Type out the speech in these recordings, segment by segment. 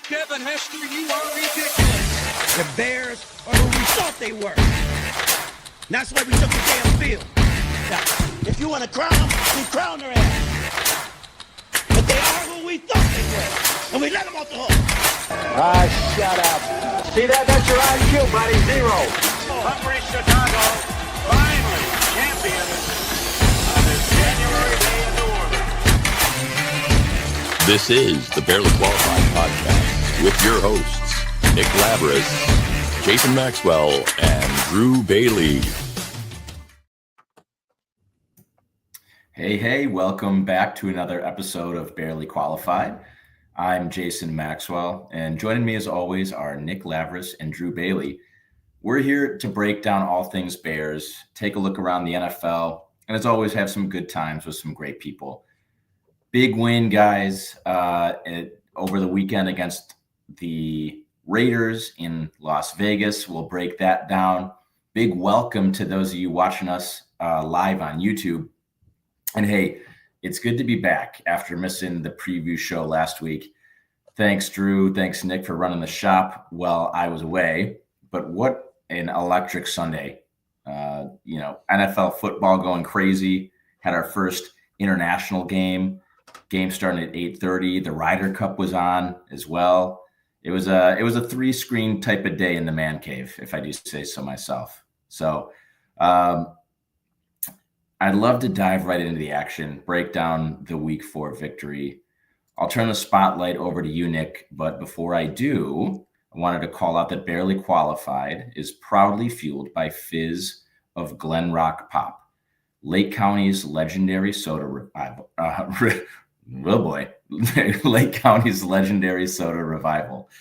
Kevin Hester, you are ridiculous. The Bears are who we thought they were. And that's why we took the damn field. Now, if you want to crown them, we crown their ass. But they are who we thought they were. And we let them off the hook. Shut up. See that? That's your IQ, buddy. 0. Hungry Chicago, finally champions of this January day in New Orleans. This is the Barely Qualified Podcast with your hosts, Nick Labris, Jason Maxwell, and Drew Bailey. Hey, welcome back to another episode of Barely Qualified. I'm Jason Maxwell, and joining me as always are Nick Labris and Drew Bailey. We're here to break down all things Bears, take a look around the NFL, and as always, have some good times with some great people. Big win, guys, over the weekend against the Raiders in Las Vegas. We'll break that down. Big welcome to those of you watching us live on YouTube. And hey, it's good to be back after missing the preview show last week. Thanks, Drew. Thanks, Nick, for running the shop while I was away. But what an electric Sunday. NFL football going crazy. Had our first international game. Game starting at 8:30. The Ryder Cup was on as well. It was a 3-screen type of day in the man cave, if I do say so myself. So I'd love to dive right into the action, break down the Week 4 victory. I'll turn the spotlight over to you, Nick. But before I do, I wanted to call out that Barely Qualified is proudly fueled by Fizz of Glen Rock Pop, Lake County's legendary soda revival. Lake County's legendary soda revival.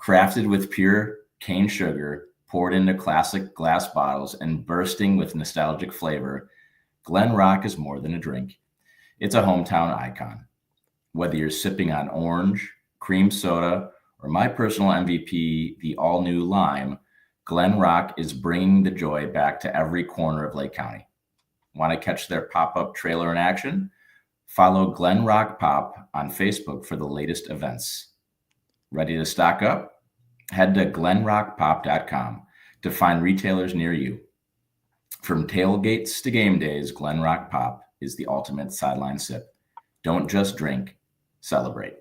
Crafted with pure cane sugar, poured into classic glass bottles, and bursting with nostalgic flavor, Glen Rock is more than a drink. It's a hometown icon. Whether you're sipping on orange, cream soda, or my personal MVP, the all-new lime, Glen Rock is bringing the joy back to every corner of Lake County. Want to catch their pop-up trailer in action? Follow Glen Rock Pop on Facebook for the latest events. Ready to stock up? Head to glenrockpop.com to find retailers near you. From tailgates to game days, Glen Rock Pop is the ultimate sideline sip. Don't just drink, celebrate.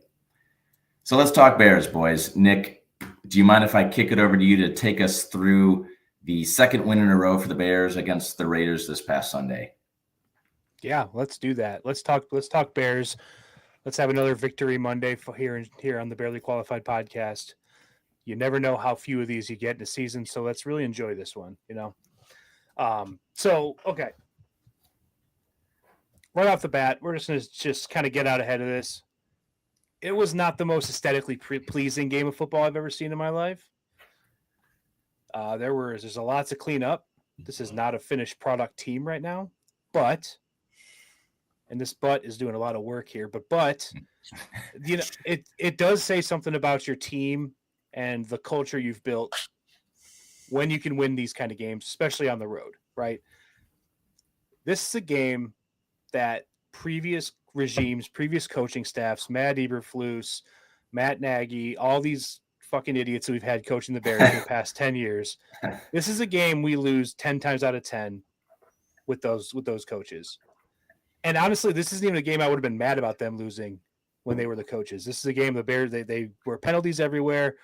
So let's talk Bears, boys. Nick, do you mind if I kick it over to you to take us through the second win in a row for the Bears against the Raiders this past Sunday? Yeah, let's do that. Let's talk Bears. Let's have another victory Monday here on the Barely Qualified Podcast. You never know how few of these you get in a season, so let's really enjoy this one, Okay. Right off the bat, we're just going to kind of get out ahead of this. It was not the most aesthetically pleasing game of football I've ever seen in my life. There's a lot to clean up. This is not a finished product team right now, and this butt is doing a lot of work here, but it does say something about your team and the culture you've built when you can win these kind of games, especially on the road, right? This is a game that previous regimes, previous coaching staffs, Matt Eberflus, Matt Nagy, all these fucking idiots who we've had coaching the Bears for the past 10 years. This is a game we lose 10 times out of 10 with those coaches. And honestly, this isn't even a game I would have been mad about them losing when they were the coaches. This is a game the Bears, they were penalties everywhere.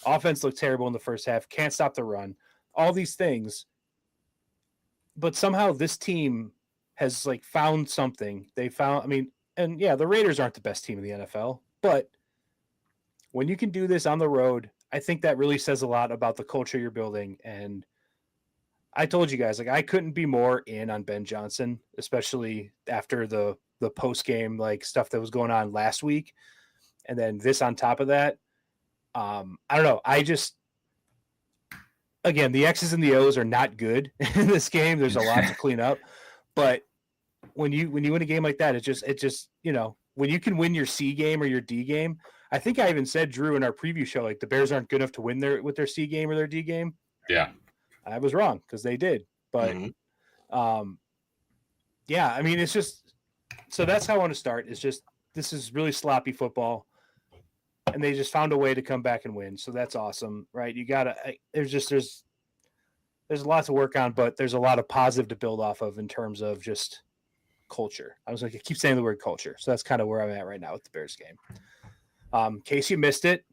Offense looked terrible in the first half. Can't stop the run. All these things. But somehow this team has found something. The Raiders aren't the best team in the NFL, but when you can do this on the road, I think that really says a lot about the culture you're building. And I told you guys, I couldn't be more in on Ben Johnson, especially after the post-game stuff that was going on last week. And then this on top of that. I don't know. Again, the X's and the O's are not good in this game. There's a lot to clean up, but when you win a game like that, it just when you can win your C game or your D game. I think I even said, Drew, in our preview show, the Bears aren't good enough to win with their C game or their D game. Yeah, I was wrong because they did, but it's just so that's how I want to start. It's just this is really sloppy football. and they just found a way to come back and win. So that's awesome, right? You gotta. There's a lot to work on, but there's a lot of positive to build off of in terms of just culture. I keep saying the word culture, so that's kind of where I'm at right now with the Bears game. In case you missed it,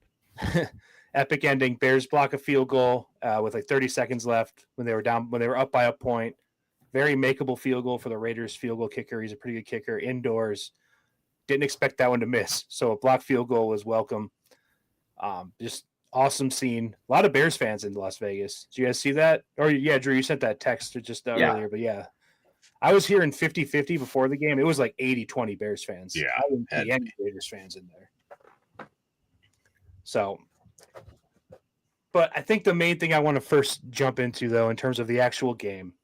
epic ending. Bears block a field goal with like 30 seconds left when they were up by a point. Very makeable field goal for the Raiders field goal kicker. He's a pretty good kicker indoors. Didn't expect that one to miss. So a blocked field goal was welcome. Just awesome scene. A lot of Bears fans in Las Vegas. Did you guys see that? Or yeah, Drew, you sent that text just earlier, but yeah. I was hearing 50-50 before the game. It was like 80-20 Bears fans. Yeah. I didn't see any Raiders fans in there. So, but I think the main thing I want to first jump into, though, in terms of the actual game,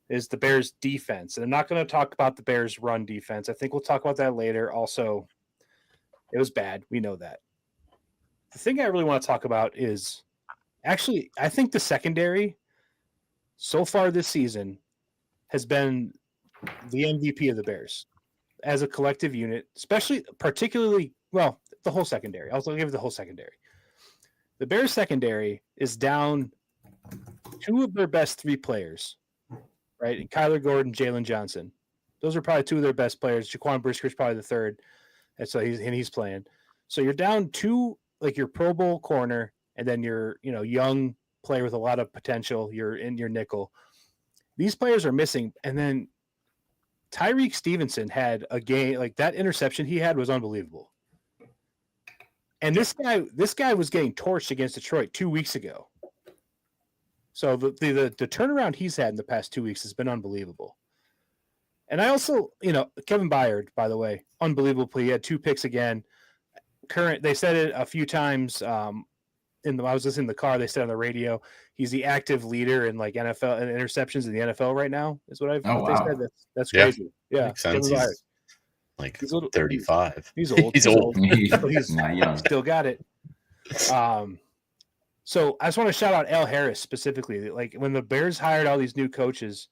is the Bears defense. And I'm not going to talk about the Bears run defense. I think we'll talk about that later. Also, it was bad. We know that. The thing I really want to talk about is actually, I think the secondary so far this season has been the MVP of the Bears as a collective unit, particularly, well, the whole secondary. I'll give it the whole secondary. The Bears secondary is down two of their best three players, right? And Kyler Gordon, Jalen Johnson. Those are probably two of their best players. Jaquan Brisker's probably the third. And so he's playing. So you're down two, like your Pro Bowl corner, and then your, young player with a lot of potential. You're in your nickel. These players are missing. And then Tyreek Stevenson had a game, like that interception he had was unbelievable. And this guy was getting torched against Detroit 2 weeks ago. So the turnaround he's had in the past 2 weeks has been unbelievable. And I also, Kevin Byard, by the way, unbelievable play. He had 2 picks again. They said it a few times. I was listening to the car. They said on the radio, he's the active leader in like NFL and interceptions in the NFL right now. Is what they said. That's crazy. Yeah, makes sense. He's 35. He's old. He's old. He's not young. Still got it. So I just want to shout out Al Harris specifically. Like when the Bears hired all these new coaches,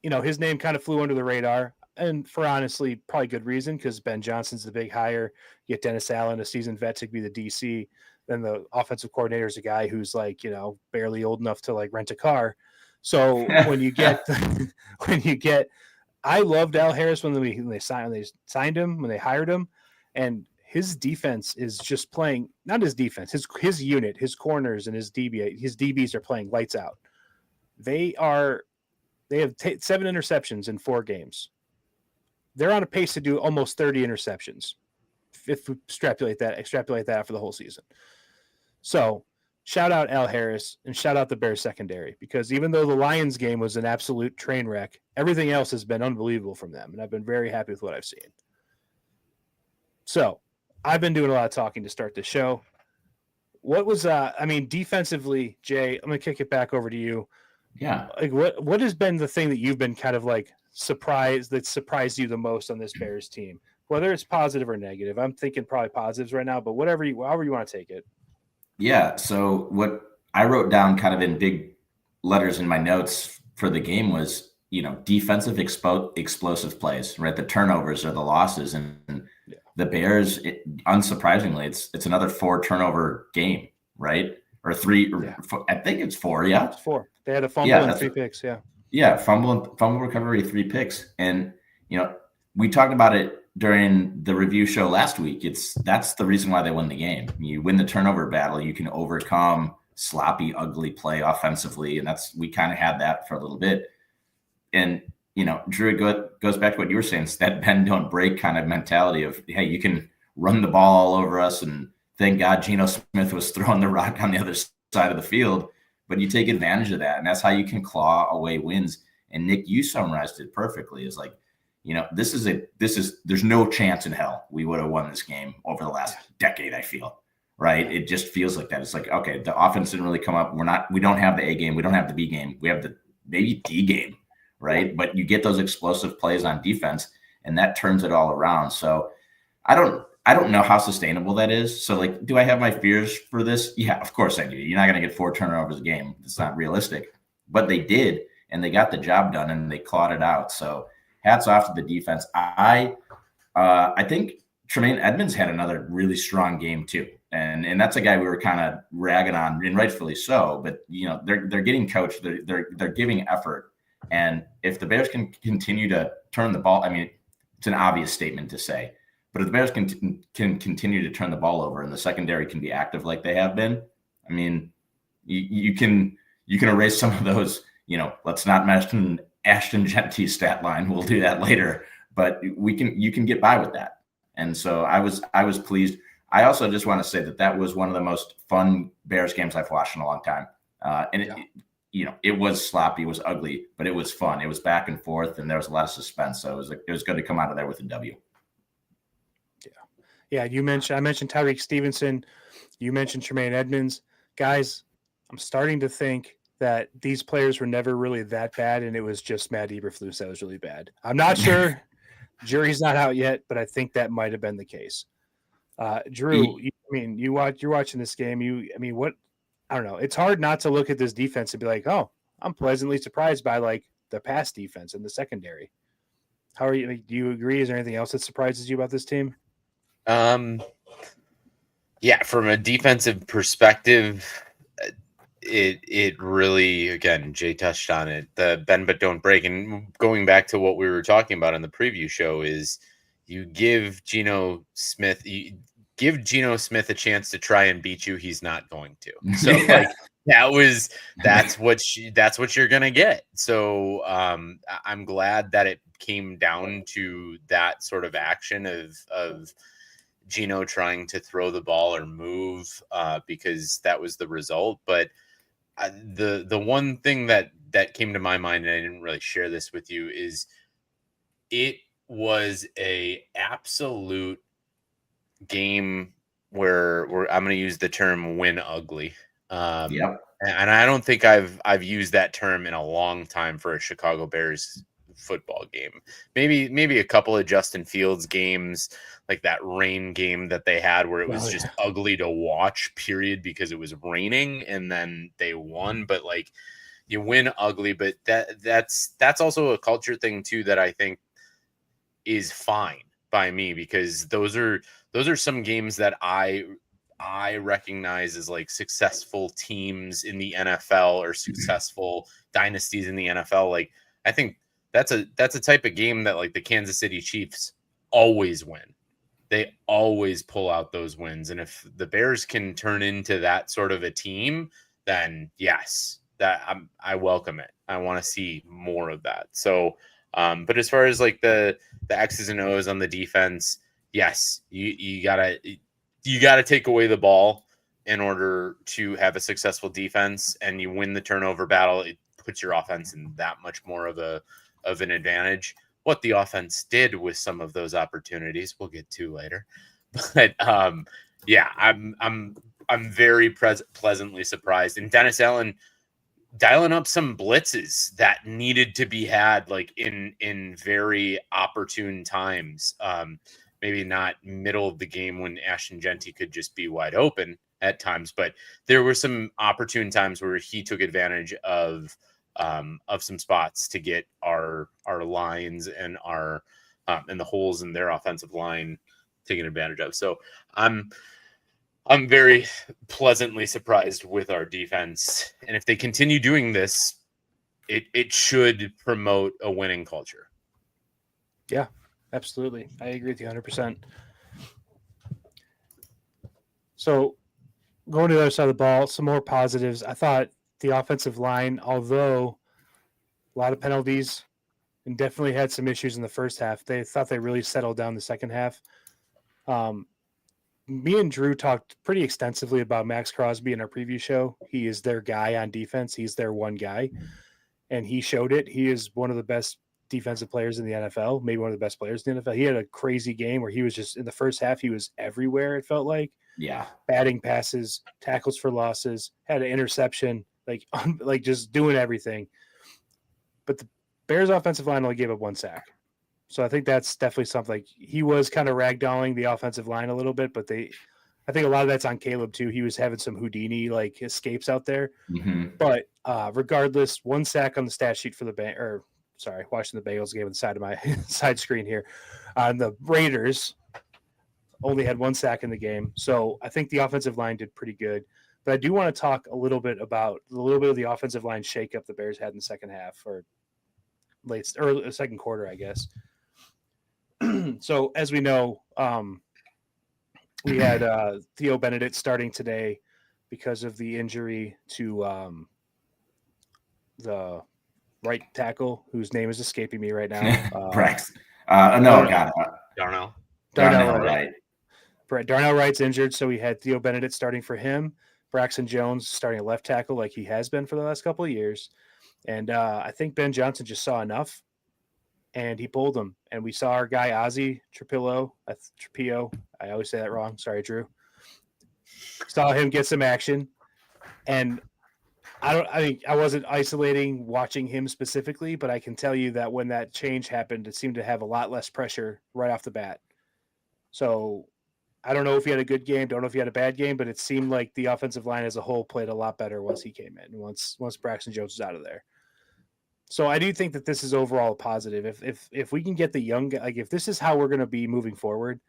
his name kind of flew under the radar, and for honestly probably good reason, because Ben Johnson's the big hire. You get Dennis Allen, a seasoned vet, to be the DC. Then the offensive coordinator is a guy who's like barely old enough to like rent a car. So when you get I loved Al Harris when they signed him, when they hired him, and his defense is just playing, not his defense, his unit, his corners and his DBs are playing lights out. They have 7 interceptions in 4 games. They're on a pace to do almost 30 interceptions if we extrapolate that for the whole season. So shout out Al Harris and shout out the Bears secondary, because even though the Lions game was an absolute train wreck, everything else has been unbelievable from them, and I've been very happy with what I've seen. So I've been doing a lot of talking to start the show. What was defensively, Jay, I'm going to kick it back over to you. Yeah. Like what has been the thing that you've been kind of like surprised you the most on this Bears team? Whether it's positive or negative. I'm thinking probably positives right now, but however you want to take it. Yeah. So what I wrote down kind of in big letters in my notes for the game was, defensive explosive plays, right? The turnovers are the losses, and the Bears, unsurprisingly, it's another 4 turnover game, right? Or 3, I think it's 4. Yeah, it's 4. They had a fumble and 3 picks. Yeah. Yeah, fumble recovery, 3 picks, and we talked about it during the review show last week. That's the reason why they win the game. You win the turnover battle, you can overcome sloppy, ugly play offensively, and we kind of had that for a little bit. And Drew, goes back to what you were saying. It's that bend don't break kind of mentality of, hey, you can run the ball all over us, and thank God Geno Smith was throwing the rock on the other side of the field. But you take advantage of that, and that's how you can claw away wins. And Nick, you summarized it perfectly. Is like, there's no chance in hell we would have won this game over the last decade. I feel, right? It just feels like that. It's like, okay, the offense didn't really come up. We don't have the A game. We don't have the B game. We have the maybe D game, right? But you get those explosive plays on defense, and that turns it all around. So I don't know how sustainable that is. So, like, do I have my fears for this? Yeah, of course I do. You're not going to get 4 turnovers a game. It's not realistic. But they did, and they got the job done, and they clawed it out. So hats off to the defense. I think Tremaine Edmonds had another really strong game too. And that's a guy we were kind of ragging on, and rightfully so. But they're getting coached, they're giving effort, and if the Bears can continue to turn the ball, I mean, it's an obvious statement to say, but if the Bears can continue to turn the ball over and the secondary can be active like they have been, I mean, you can erase some of those. Let's not mention Ashton Genty's stat line. We'll do that later, but you can get by with that. And so I was pleased. I also just want to say that was one of the most fun Bears games I've watched in a long time. It was sloppy, it was ugly, but it was fun. It was back and forth, and there was a lot of suspense. So it was good to come out of there with a W. Yeah. I mentioned Tyreek Stevenson. You mentioned Tremaine Edmonds. Guys, I'm starting to think that these players were never really that bad, and it was just Matt Eberflus that was really bad. I'm not sure. Jury's not out yet, but I think that might have been the case. Drew, you're watching this game. I don't know. It's hard not to look at this defense and be like, oh, I'm pleasantly surprised by like the pass defense and the secondary. How are you? Do you agree? Is there anything else that surprises you about this team? Yeah, from a defensive perspective, it really, again, Jay touched on it, the bend but don't break. And going back to what we were talking about in the preview show is you give Geno Smith a chance to try and beat you. He's not going to. So like that's what you're going to get. So I'm glad that it came down to that sort of action of Geno trying to throw the ball or move because that was the result. But the one thing that came to my mind, and I didn't really share this with you, is it was a absolute game where I'm going to use the term win ugly. And I don't think I've used that term in a long time for a Chicago Bears football game. Maybe a couple of Justin Fields games, like that rain game that they had where it was just ugly to watch, period, because it was raining and then they won. But like, you win ugly, but that's also a culture thing too that I think is fine by me, because those are some games that I recognize as like successful teams in the NFL or successful dynasties in the NFL. Like, I think that's a type of game that like the Kansas City Chiefs always win. They always pull out those wins. And if the Bears can turn into that sort of a team, then yes, I welcome it. I want to see more of that. So, but as far as like the X's and O's on the defense, yes, you gotta take away the ball in order to have a successful defense, and you win the turnover battle. It puts your offense in that much more of an advantage. What the offense did with some of those opportunities, we'll get to later. But yeah, I'm very pleasantly surprised. And Dennis Allen dialing up some blitzes that needed to be had, like in very opportune times. Maybe not middle of the game when Ashton Genty could just be wide open at times, but there were some opportune times where he took advantage of some spots to get our lines and our and the holes in their offensive line taken advantage of. So I'm very pleasantly surprised with our defense, and if they continue doing this, it should promote a winning culture. Yeah, absolutely. I agree with you 100%. So going to the other side of the ball, some more positives. I thought the offensive line, although a lot of penalties and definitely had some issues in the first half, they thought they really settled down the second half. Me and Drew talked pretty extensively about Max Crosby in our preview show. He is their guy on defense. He's their one guy, and he showed it. He is one of the best defensive players in the NFL, maybe one of the best players in the NFL. He had a crazy game where he was just in the first half, he was everywhere, it felt like. Yeah. Batting passes, tackles for losses, had an interception, like just doing everything. But the Bears offensive line only gave up one sack. So I think that's definitely something. Like, he was kind of ragdolling the offensive line a little bit, but I think a lot of that's on Caleb too. He was having some Houdini like escapes out there. Mm-hmm. But regardless, one sack on the stat sheet for watching the Bengals game on the side of my side screen here. On the Raiders, only had 1 sack in the game. So I think the offensive line did pretty good. But I do want to talk a little bit about of the offensive line shakeup the Bears had in the second half or second quarter, I guess. So as we know, we had Theo Benedict starting today because of the injury to the right tackle, whose name is escaping me right now. Brax. No, God. Darnell. Darnell, right. Darnell Wright's injured, so we had Theo Benedict starting for him. Braxton Jones starting at left tackle like he has been for the last couple of years. And I think Ben Johnson just saw enough, and he pulled him. And we saw our guy Ozzy Trapillo. I always say that wrong. Sorry, Drew. Saw him get some action. And I wasn't isolating watching him specifically, but I can tell you that when that change happened, it seemed to have a lot less pressure right off the bat. So I don't know if he had a good game, don't know if he had a bad game, but it seemed like the offensive line as a whole played a lot better once he came in, once Braxton Jones was out of there. So I do think that this is overall a positive. If we can get the young guy, like if this is how we're going to be moving forward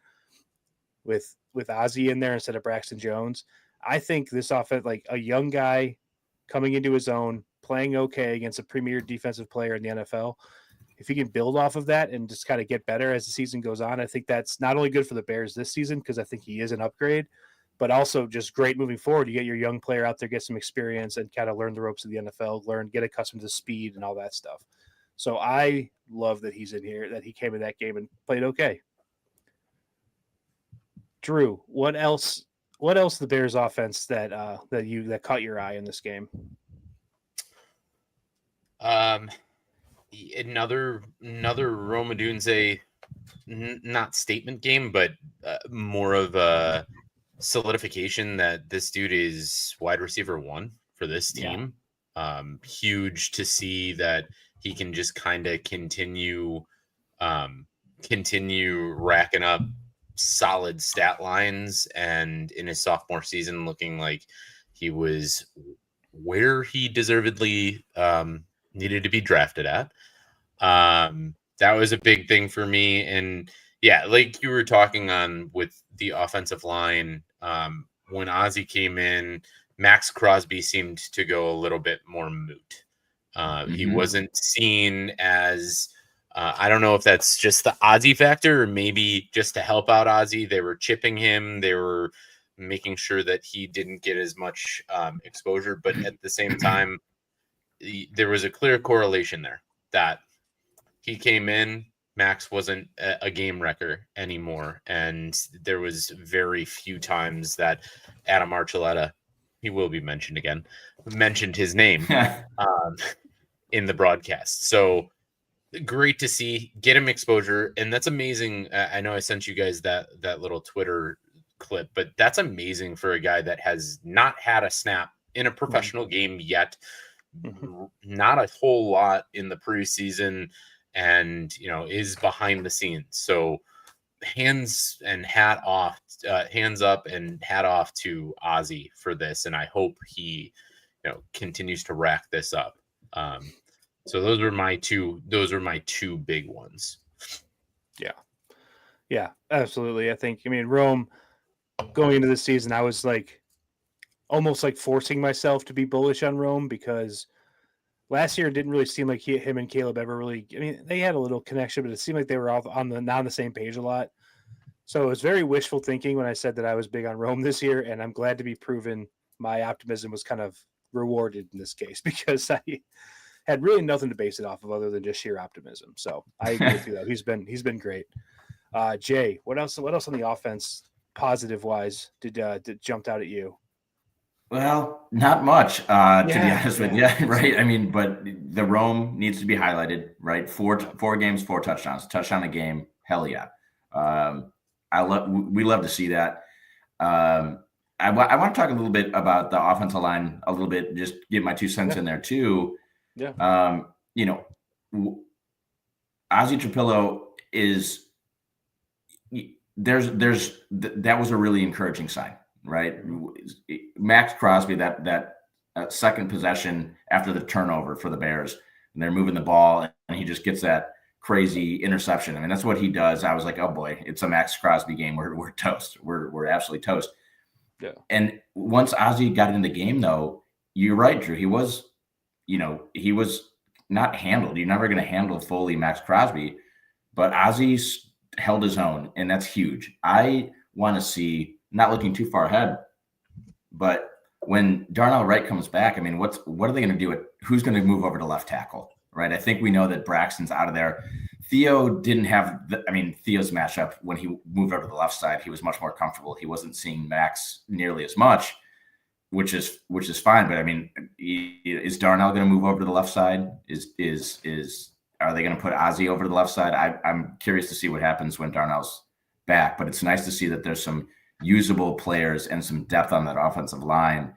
with Ozzy in there instead of Braxton Jones, I think this offense, like a young guy coming into his own, playing okay against a premier defensive player in the NFL, if he can build off of that and just kind of get better as the season goes on, I think that's not only good for the Bears this season, because I think he is an upgrade, but also just great moving forward. You get your young player out there, get some experience, and kind of learn the ropes of the NFL, get accustomed to speed and all that stuff. So I love that he's in here, that he came in that game and played okay. Drew, what else the Bears offense that caught your eye in this game? Another Rome Odunze, not statement game, but more of a solidification that this dude is wide receiver 1 for this team. Yeah. Huge to see that he can just kind of continue racking up solid stat lines, and in his sophomore season looking like he was where he deservedly needed to be drafted at. That was a big thing for me. And yeah, like you were talking on with the offensive line, when Ozzy came in, Max Crosby seemed to go a little bit more moot. He wasn't seen as, I don't know if that's just the Ozzy factor or maybe just to help out Ozzy. They were chipping him. They were making sure that he didn't get as much exposure. But at the same time, there was a clear correlation there that he came in, Max wasn't a game wrecker anymore. And there was very few times that Adam Archuleta, he will be mentioned again, mentioned his name in the broadcast. So great to see, get him exposure. And that's amazing. I know I sent you guys that little Twitter clip, but that's amazing for a guy that has not had a snap in a professional game yet. Not a whole lot in the preseason, and is behind the scenes. So hands up and hat off to Ozzy for this, and I hope he continues to rack this up. So those are my two big ones. Yeah, absolutely. I mean Rome going into the season, I was like almost like forcing myself to be bullish on Rome, because last year it didn't really seem like him and Caleb ever really, I mean, they had a little connection, but it seemed like they were all not on the same page a lot. So it was very wishful thinking when I said that I was big on Rome this year, and I'm glad to be proven my optimism was kind of rewarded in this case, because I had really nothing to base it off of other than just sheer optimism. So I agree with you though. He's been great. Jay, what else on the offense positive wise did jumped out at you? Well, not much, to be honest with you, right? I mean, but the Rome needs to be highlighted, right? Four games, 4 touchdowns, touchdown a game. Hell yeah. We love to see that. I want to talk a little bit about the offensive line a little bit, just give my 2 cents in there too. Yeah. Ozzy Trapillo is that was a really encouraging sign. Right, Max Crosby, that second possession after the turnover for the Bears, and they're moving the ball, and he just gets that crazy interception. I mean, that's what he does. I was like, oh boy, it's a Max Crosby game. We're toast. We're absolutely toast. Yeah. And once Ozzie got in the game, though, you're right, Drew. He was not handled. You're never going to handle fully Max Crosby, but Ozzie held his own, and that's huge. I want to see, not looking too far ahead, but when Darnell Wright comes back, I mean, what are they going to do? Who's going to move over to left tackle, right? I think we know that Braxton's out of there. Theo didn't have Theo's matchup when he moved over to the left side, he was much more comfortable. He wasn't seeing Max nearly as much, which is fine. But I mean, is Darnell going to move over to the left side? Are they going to put Ozzie over to the left side? I'm curious to see what happens when Darnell's back, but it's nice to see that there's some usable players and some depth on that offensive line,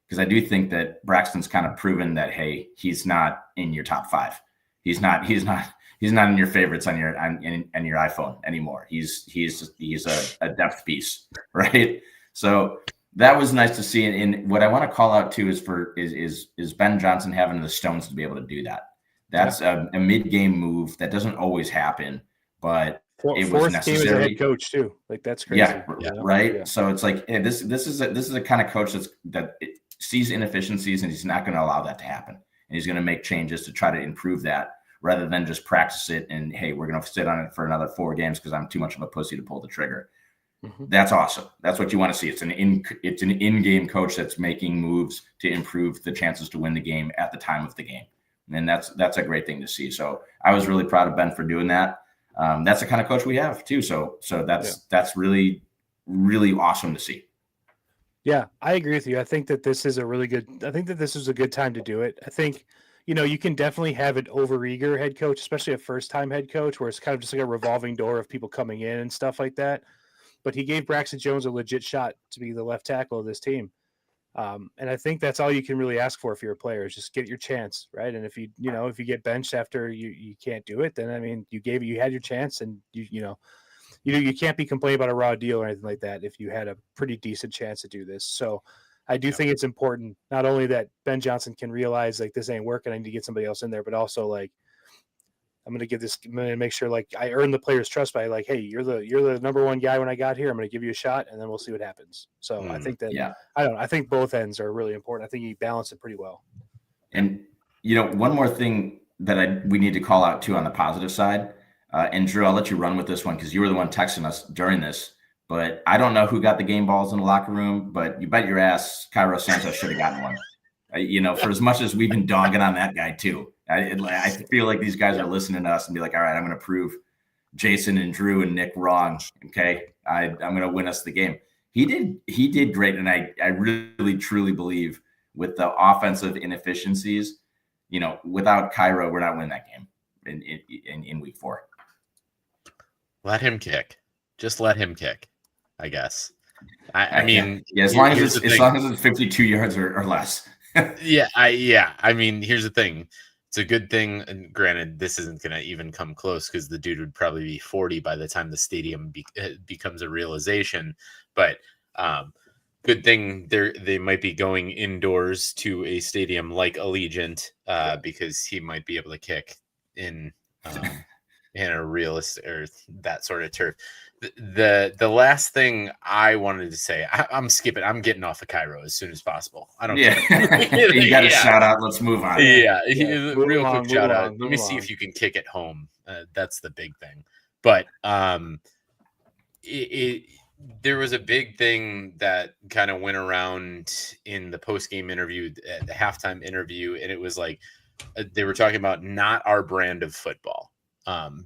because I do think that Braxton's kind of proven that, hey, he's not in your top 5. He's not in your favorites on your iPhone anymore. He's a depth piece, right? So that was nice to see. And what I want to call out too is Ben Johnson having the stones to be able to do that. That's a mid-game move that doesn't always happen, but it was necessary. Game as a head coach too. Like, that's crazy. Yeah, right. Yeah. So it's like, hey, this is a kind of coach that sees inefficiencies, and he's not going to allow that to happen. And he's going to make changes to try to improve that, rather than just practice it and, hey, we're going to sit on it for another 4 games because I'm too much of a pussy to pull the trigger. Mm-hmm. That's awesome. That's what you want to see. It's an in-game coach that's making moves to improve the chances to win the game at the time of the game. And that's a great thing to see. So I was really proud of Ben for doing that. That's the kind of coach we have too. So that's really, really awesome to see. Yeah, I agree with you. I think that this is a good time to do it. I think, you can definitely have an overeager head coach, especially a first-time head coach, where it's kind of just like a revolving door of people coming in and stuff like that. But he gave Braxton Jones a legit shot to be the left tackle of this team. And I think that's all you can really ask for if you're a player, is just get your chance, right? And if you get benched after you can't do it, then, I mean, you had your chance, and you can't be complaining about a raw deal or anything like that if you had a pretty decent chance to do this. So I do think it's important not only that Ben Johnson can realize, like, this ain't working, I need to get somebody else in there, but also, like, I'm going to make sure, like, I earn the player's trust by, like, hey, you're the number one guy when I got here. I'm going to give you a shot, and then we'll see what happens. So I think that, I think both ends are really important. I think you balance it pretty well. And, one more thing that we need to call out too on the positive side, and Drew, I'll let you run with this one because you were the one texting us during this, but I don't know who got the game balls in the locker room, but you bet your ass Cairo Santos should have gotten one. For as much as we've been dogging on that guy too, I feel like these guys are listening to us and be like, all right, I'm going to prove Jason and Drew and Nick wrong. Okay. I'm going to win us the game. He did great. And I really, truly believe with the offensive inefficiencies, without Cairo, we're not winning that game in week 4. Let him kick. Just let him kick, I guess. I mean, as long as it's 52 yards or less. I mean, here's the thing. It's a good thing. And granted, this isn't going to even come close because the dude would probably be 40 by the time the stadium becomes a realization. But good thing they might be going indoors to a stadium like Allegiant because he might be able to kick in a realistic or that sort of turf. The last thing I wanted to say, I'm skipping. I'm getting off of Cairo as soon as possible. I don't care. You got a shout out. Let's move on. Real quick shout out. Let me see if you can kick it home. That's the big thing. But there was a big thing that kind of went around in the post-game interview, the halftime interview, and it was like they were talking about not our brand of football.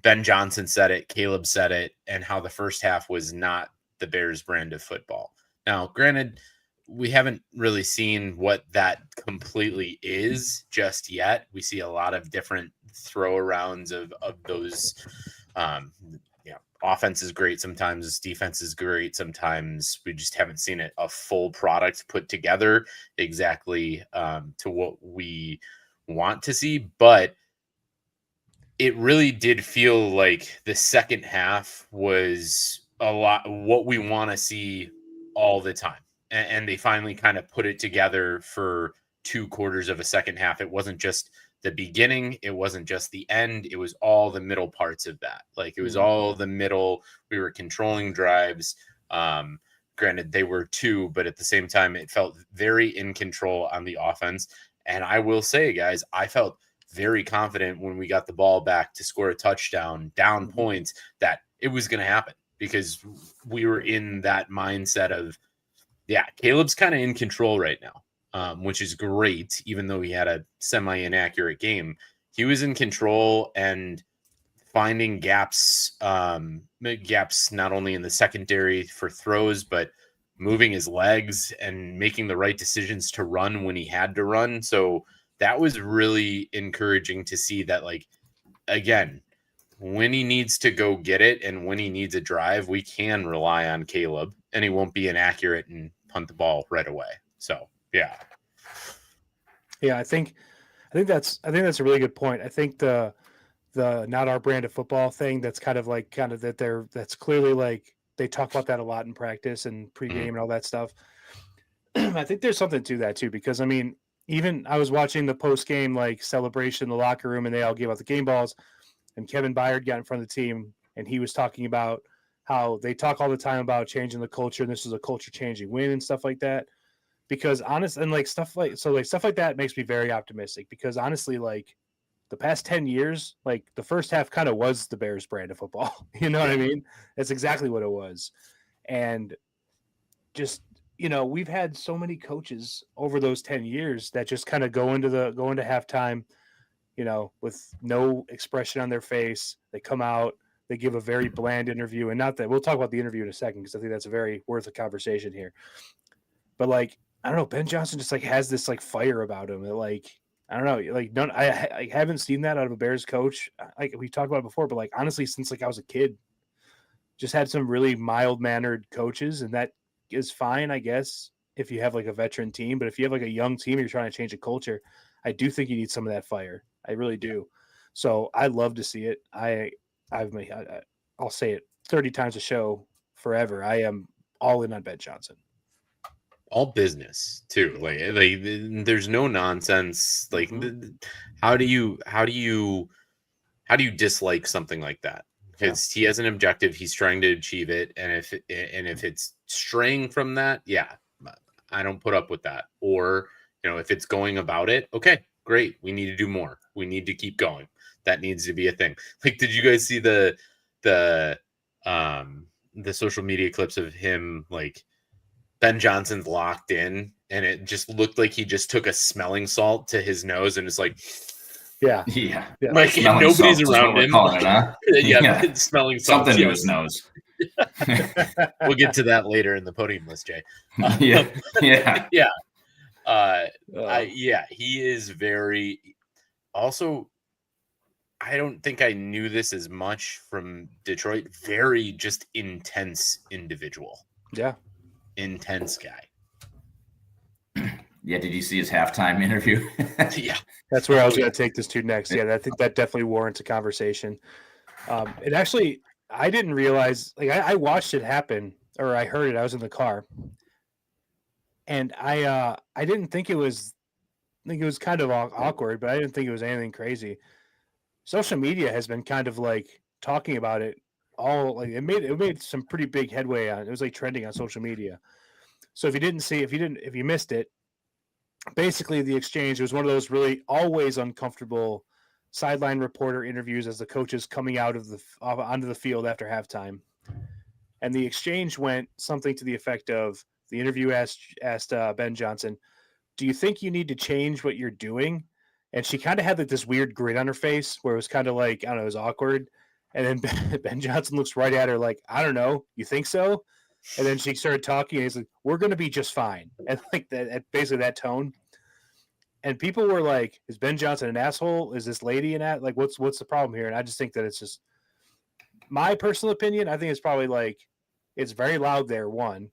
Ben Johnson said it, Caleb said it, and how the first half was not the Bears brand of football. Now, granted, we haven't really seen what that completely is just yet. We see a lot of different throw arounds of those. Offense is great sometimes, defense is great sometimes. We just haven't seen a full product put together exactly to what we want to see, but it really did feel like the second half was a lot what we want to see all the time. And they finally kind of put it together for 2 quarters of a second half. It wasn't just the beginning. It wasn't just the end. It was all the middle parts of that. Like it was all the middle. We were controlling drives. Granted, they were 2, but at the same time, it felt very in control on the offense. And I will say, guys, I felt very confident when we got the ball back to score a touchdown, down points, that it was going to happen because we were in that mindset of, yeah, Caleb's kind of in control right now, which is great. Even though he had a semi-inaccurate game, he was in control and finding gaps not only in the secondary for throws, but moving his legs and making the right decisions to run when he had to run. So that was really encouraging to see that, like, again, when he needs to go get it and when he needs a drive, we can rely on Caleb and he won't be inaccurate and punt the ball right away. So, yeah. Yeah, I think that's a really good point. I think the not our brand of football thing, that's that's clearly like they talk about that a lot in practice and pregame and all that stuff. I think there's something to that too, because I mean, even I was watching the post game like celebration in the locker room and they all gave out the game balls, and Kevin Byard got in front of the team and he was talking about how they talk all the time about changing the culture and this is a culture changing win and stuff like that. Because stuff like that makes me very optimistic, because honestly, like the past 10 years, like the first half kind of was the Bears brand of football. You know what I mean? That's exactly what it was. And just, we've had so many coaches over those 10 years that just kind of go into halftime, with no expression on their face. They come out, they give a very bland interview, and not that we'll talk about the interview in a second, because I think that's a very worth a conversation here. But like, I don't know, Ben Johnson just like has this like fire about him that, like, I don't know, like I haven't seen that out of a Bears coach. Like we've talked about it before, but like honestly, since like I was a kid, just had some really mild mannered coaches, and that is fine, I guess, if you have like a veteran team. But if you have like a young team, you're trying to change a culture, I do think you need some of that fire. I really do. So I love to see it. I'll say it 30 times a show forever. I am all in on Ben Johnson. All business too. Like there's no nonsense. Like how do you dislike something like that? Because he has an objective, he's trying to achieve it, and if it's straying from that, yeah, I don't put up with that. Or if it's going about it, okay, great, we need to do more, we need to keep going, that needs to be a thing. Like, did you guys see the social media clips of him, like Ben Johnson's locked in and it just looked like he just took a smelling salt to his nose and it's like, yeah. Like nobody's around him. It, huh? Yeah, smelling salt. Something to his nose. We'll get to that later in the podium list, Jay. Yeah. He is very. Also, I don't think I knew this as much from Detroit. Very just intense individual. Yeah. Intense guy. Yeah, did you see his halftime interview? Yeah. That's where I was going to take this to next. Yeah, I think that definitely warrants a conversation. It actually, I didn't realize, like I watched it happen, or I heard it, I was in the car. And I didn't think it was, I think it was kind of awkward, but I didn't think it was anything crazy. Social media has been kind of like talking about it all, like it made some pretty big headway on it. It was like trending on social media. So if you missed it, basically the exchange was one of those really always uncomfortable sideline reporter interviews as the coaches coming out of onto the field after halftime. And the exchange went something to the effect of, the interview asked Ben Johnson, do you think you need to change what you're doing? And she kind of had like this weird grin on her face where it was kind of like, I don't know, it was awkward. And then Ben Johnson looks right at her like, I don't know, you think so? And then she started talking and he's like, we're going to be just fine. And like that, basically that tone. And people were like, is Ben Johnson an asshole? Is this lady an ass? Like, what's the problem here? And I just think that it's just my personal opinion. I think it's probably like, it's very loud there. One,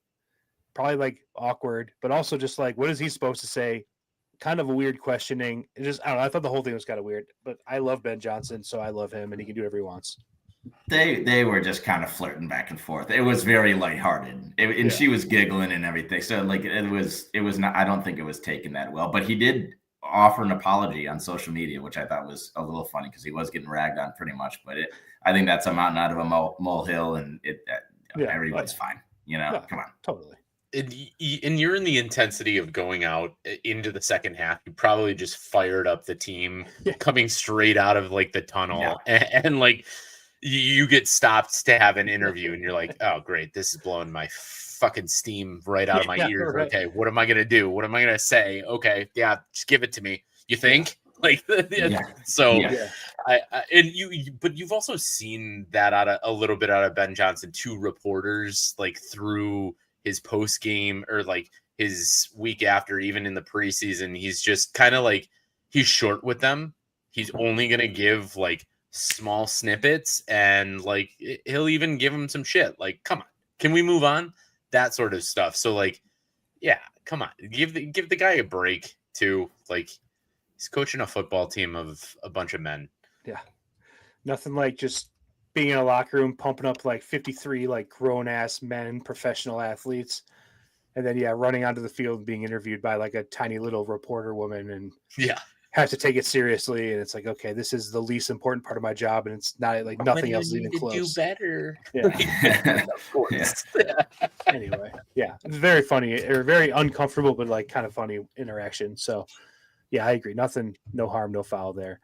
probably like awkward, but also just like, what is he supposed to say? Kind of a weird questioning. It just, I don't know. I thought the whole thing was kind of weird, but I love Ben Johnson, so I love him and he can do whatever he wants. They were just kind of flirting back and forth. It was very lighthearted, and she was giggling and everything. So like it was not. I don't think it was taken that well. But he did offer an apology on social media, which I thought was a little funny because he was getting ragged on pretty much. But I think that's a mountain out of a molehill, and everyone's fine. Come on. Totally. And you're in the intensity of going out into the second half. You probably just fired up the team coming straight out of like the tunnel, and like you get stopped to have an interview, and you're like, oh great, this is blowing my fucking steam right out of my ears. Right. Okay, what am I gonna do? What am I gonna say? Okay, just give it to me. You think? So but you've also seen that a little bit out of Ben Johnson, two reporters, like through his post game or like his week after, even in the preseason, he's just kind of like, he's short with them. He's only going to give like small snippets, and like, he'll even give him some shit. Like, come on, can we move on? That sort of stuff. So like, yeah, come on, give the guy a break too. Like, he's coaching a football team of a bunch of men. Yeah. Nothing like just being in a locker room, pumping up like 53 like grown ass men, professional athletes, and then running onto the field and being interviewed by like a tiny little reporter woman, and have to take it seriously. And it's like, okay, this is the least important part of my job, and it's not like nothing else is even close. Do better. Yeah. Of course. Anyway, it's very funny or very uncomfortable, but like kind of funny interaction. So yeah, I agree. Nothing, no harm, no foul there.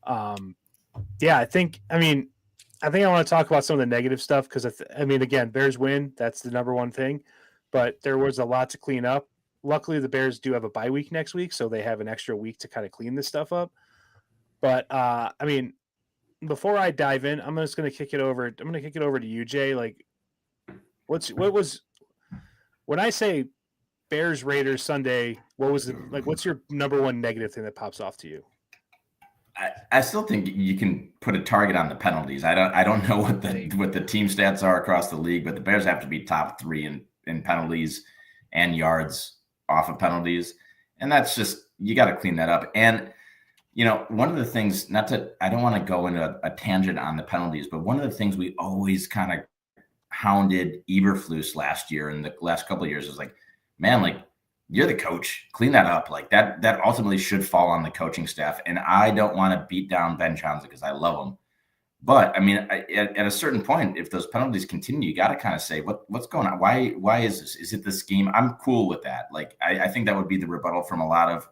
I think I want to talk about some of the negative stuff because, again, Bears win. That's the number one thing. But there was a lot to clean up. Luckily, the Bears do have a bye week next week, so they have an extra week to kind of clean this stuff up. But, before I dive in, I'm just going to kick it over. I'm going to kick it over to you, Jay. Like, when I say Bears Raiders Sunday, what's your number one negative thing that pops off to you? I still think you can put a target on the penalties. I don't know what the team stats are across the league, but the Bears have to be top 3 in penalties and yards off of penalties. And that's just, you got to clean that up. And, one of the things, I don't want to go into a tangent on the penalties, but one of the things we always kind of hounded Eberflus last year and the last couple of years is like, man, like, you're the coach, clean that up. Like that ultimately should fall on the coaching staff. And I don't want to beat down Ben Johnson because I love him. But at a certain point, if those penalties continue, you got to kind of say, what's going on? Why is this? Is it the scheme? I'm cool with that. Like, I think that would be the rebuttal from a lot of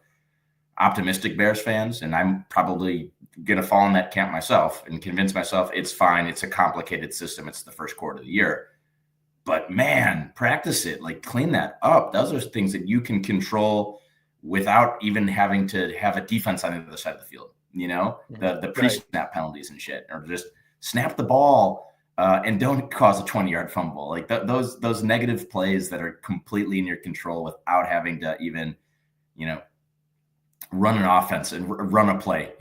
optimistic Bears fans. And I'm probably going to fall in that camp myself and convince myself it's fine. It's a complicated system. It's the first quarter of the year. But man, practice it, like clean that up. Those are things that you can control without even having to have a defense on the other side of the field. The pre-snap penalties and shit, or just snap the ball and don't cause a 20-yard fumble. Like those negative plays that are completely in your control without having to even, run an offense and run a play.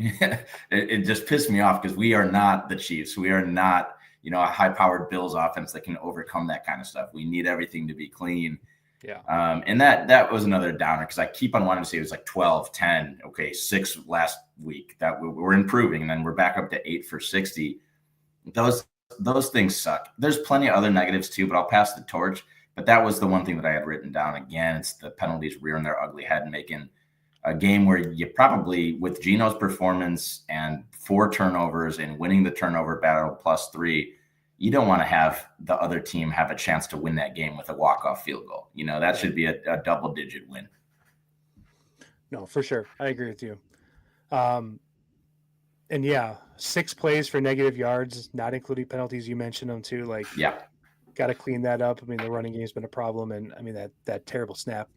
it just pissed me off because we are not the Chiefs. We are not, a high-powered Bills offense that can overcome that kind of stuff. We need everything to be clean. Yeah. And that was another downer because I keep on wanting to say it was like 12, 10, 6 last week that we're improving, and then we're back up to 8 for 60. Those things suck. There's plenty of other negatives too, but I'll pass the torch. But that was the one thing that I had written down. Again, it's the penalties rearing their ugly head and making a game where you probably, with Geno's performance and 4 turnovers and winning the turnover battle +3, you don't want to have the other team have a chance to win that game with a walk-off field goal. That should be a double-digit win. No, for sure. I agree with you. And 6 plays for negative yards, not including penalties. You mentioned them too. Like, got to clean that up. The running game has been a problem. And that terrible snap,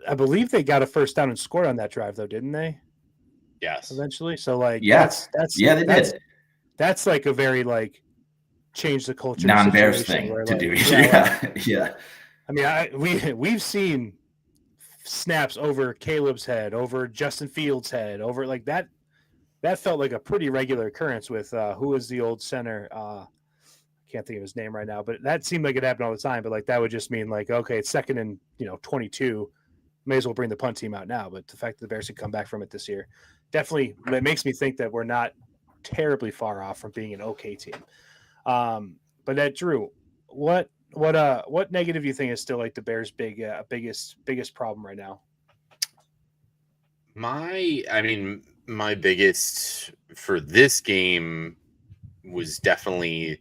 I believe they got a first down and scored on that drive though, didn't they? Yes. Eventually. So like, they did. That's like a very like change the culture non-Bears thing to do. Yeah. We've seen snaps over Caleb's head, over Justin Fields' head, over like that. That felt like a pretty regular occurrence with who was the old center. I can't think of his name right now, but that seemed like it happened all the time. But like that would just mean like, okay, it's 2nd and 22. May as well bring the punt team out now. But the fact that the Bears could come back from it this year, definitely it makes me think that we're not terribly far off from being an okay team. But that Drew, what negative you think is still like the Bears' biggest problem right now? My biggest for this game was definitely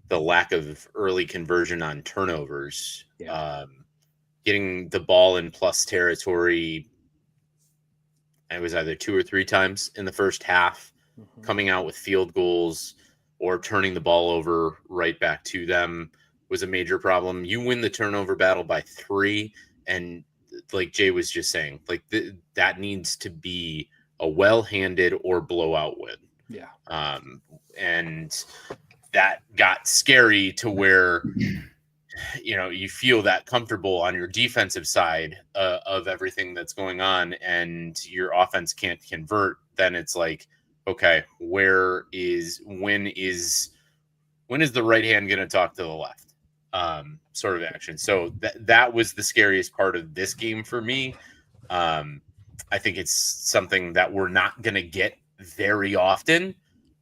the lack of early conversion on turnovers. Yeah. Getting the ball in plus territory, it was either 2 or 3 times in the first half, Mhm. coming out with field goals or turning the ball over right back to them was a major problem. You win the turnover battle by 3, and like Jay was just saying, like that needs to be a well-handed or blowout win. Yeah. And that got scary to where you feel that comfortable on your defensive side of everything that's going on, and your offense can't convert. Then it's like, okay, when is the right hand going to talk to the left? Sort of action. So that was the scariest part of this game for me. I think it's something that we're not going to get very often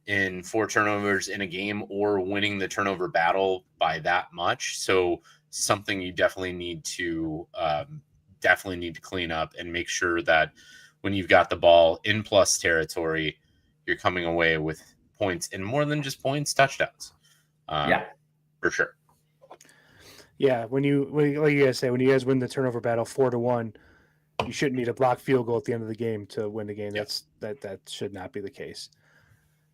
in 4 turnovers in a game or winning the turnover battle by that much. So something you definitely need to clean up and make sure that when you've got the ball in plus territory, you're coming away with points, and more than just points, touchdowns. For sure. Yeah, when you guys say, when you guys win the turnover battle 4-1, you shouldn't need a blocked field goal at the end of the game to win the game. Yep. That should not be the case.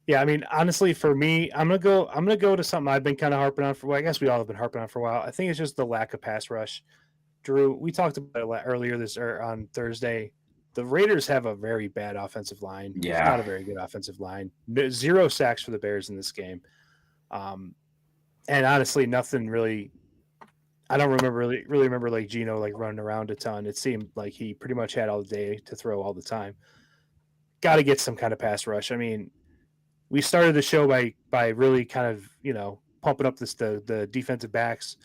Yeah, I mean, honestly, for me, I'm gonna go to something I've been kind of harping on for. Well, I guess we all have been harping on for a while. I think it's just the lack of pass rush. Drew, we talked about it earlier on Thursday. The Raiders have a very bad offensive line. Yeah. It's not a very good offensive line. 0 sacks for the Bears in this game. And honestly, nothing really. I don't really remember like Geno like running around a ton. It seemed like he pretty much had all day to throw all the time. Got to get some kind of pass rush. I mean, we started the show by really kind of pumping up the defensive backs,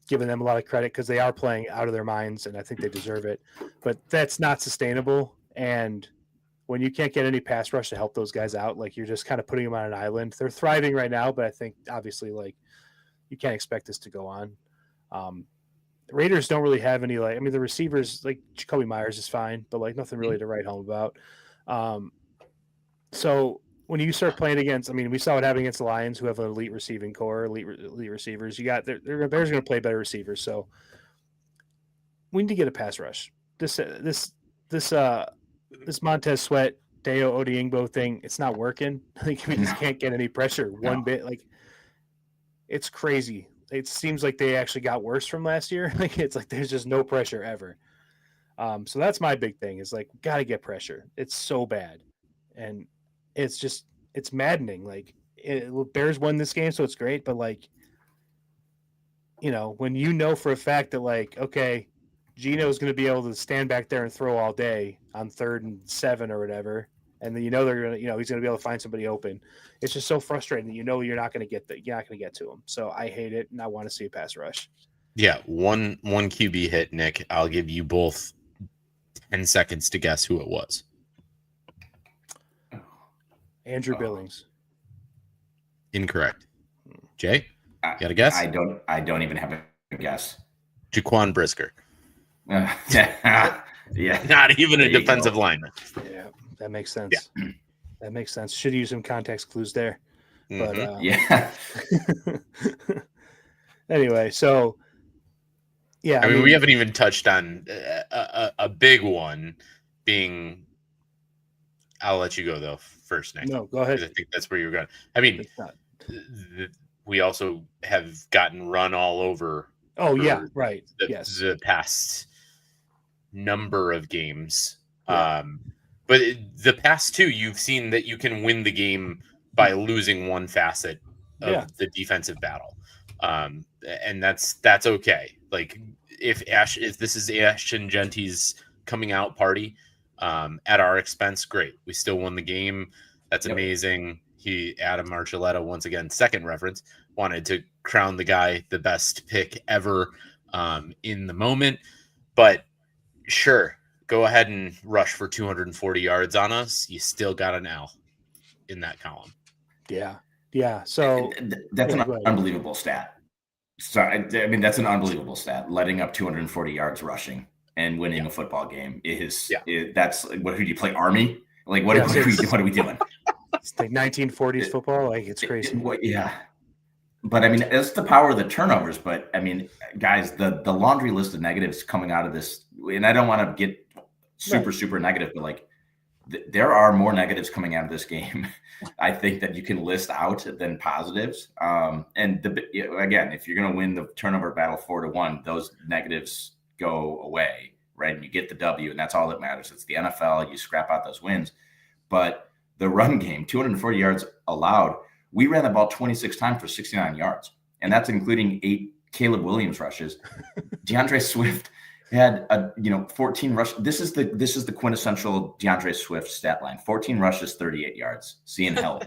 giving them a lot of credit because they are playing out of their minds, and I think they deserve it. But that's not sustainable. And when you can't get any pass rush to help those guys out, like you're just kind of putting them on an island. They're thriving right now, but I think obviously like you can't expect this to go on. The Raiders don't really have any the receivers like Jacoby Myers is fine, but like nothing really to write home about. So when you start playing against, we saw what happened against the Lions, who have an elite receiving core, elite receivers. You got Bears going to play better receivers, so we need to get a pass rush. This Montez Sweat, Deo Odiengbo thing, it's not working. Like we just can't get any pressure one bit. Like it's crazy. It seems like they actually got worse from last year. Like it's like there's just no pressure ever. So that's my big thing is like got to get pressure. It's so bad, and it's maddening. Like Bears won this game, so it's great. But like, when for a fact that like, okay, Geno's going to be able to stand back there and throw all day on 3rd and 7 or whatever, and then they're gonna, he's going to be able to find somebody open. It's just so frustrating that you're not going to get that. You're not going to get to him. So I hate it, and I want to see a pass rush. Yeah, one QB hit, Nick. I'll give you both 10 seconds to guess who it was. Andrew Billings. Incorrect. Jay, you got a guess? I don't even have a guess. Jaquan Brisker. Yeah. Not even a defensive lineman. Yeah, that makes sense. Yeah. That makes sense. Should use some context clues there. Mm-hmm. But yeah. Anyway, so yeah. I mean, we haven't even touched on a big one being. I'll let you go though first, Nick. No, go ahead. I think that's where you're going. I mean, we also have gotten run all over. Oh yeah, right. Yes, the past number of games. Yeah. But the past 2, you've seen that you can win the game by losing one facet of the defensive battle, and that's okay. Like if this is Ashton Genty's coming out party at our expense, great. We still won the game. That's amazing. Adam Archuleta, once again, second reference, wanted to crown the guy the best pick ever in the moment. But sure, go ahead and rush for 240 yards on us. You still got an L in that column. Yeah. Yeah. So that's an unbelievable stat. Sorry, I mean, that's an unbelievable stat, letting up 240 yards rushing. and winning a football game that's what do you play Army? Like what, Yes, what are we doing? It's like 1940s football. Like it's crazy. Yeah. But I mean, it's the power of the turnovers. But I mean, guys, the laundry list of negatives coming out of this, and I don't want to get super negative, but like there are more negatives coming out of this game, I think, that you can list out than positives. And again, if you're going to win the turnover battle 4-1, those negatives go away, right? And you get the W, and that's all that matters. It's the NFL. You scrap out those wins. But the run game, 240 yards allowed. We ran the ball 26 times for 69 yards, and that's including 8 Caleb Williams rushes. DeAndre Swift had 14 rushes. This is the quintessential DeAndre Swift stat line: 14 rushes, 38 yards. See in hell.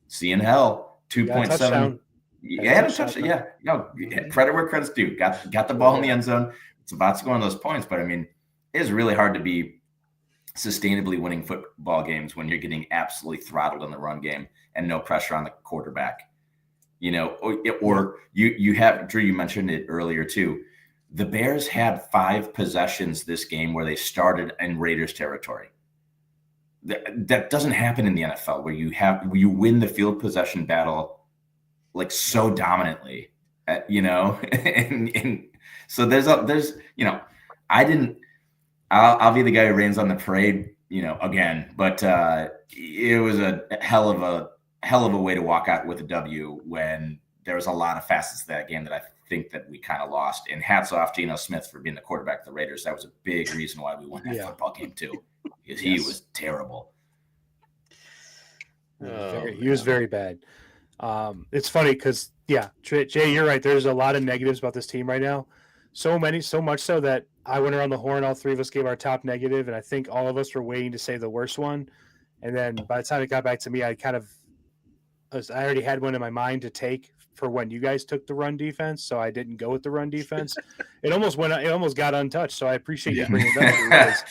2.7. Yeah, a touchdown. Yeah, credit where credit's due. Got the ball in the end zone. It's about to go on those points, but I mean, it is really hard to be sustainably winning football games when you're getting absolutely throttled in the run game and no pressure on the quarterback. Or you have, Drew, you mentioned it earlier too. The Bears had 5 possessions this game where they started in Raiders territory. That doesn't happen in the NFL, where you win the field possession battle like so dominantly, and so there's I'll be the guy who rains on the parade, again, but it was a hell of a way to walk out with a W when there was a lot of facets of that game that I think that we kind of lost. And hats off to Smith for being the quarterback of the Raiders. That was a big reason why we won that football game too, because he was terrible. He was very bad. It's funny because Jay, you're right. There's a lot of negatives about this team right now. So much so that I went around the horn. All 3 of us gave our top negative, and I think all of us were waiting to say the worst one. And then by the time it got back to me, I already had one in my mind to take for when you guys took the run defense, so I didn't go with the run defense. It almost got untouched. So I appreciate you bringing it up. Because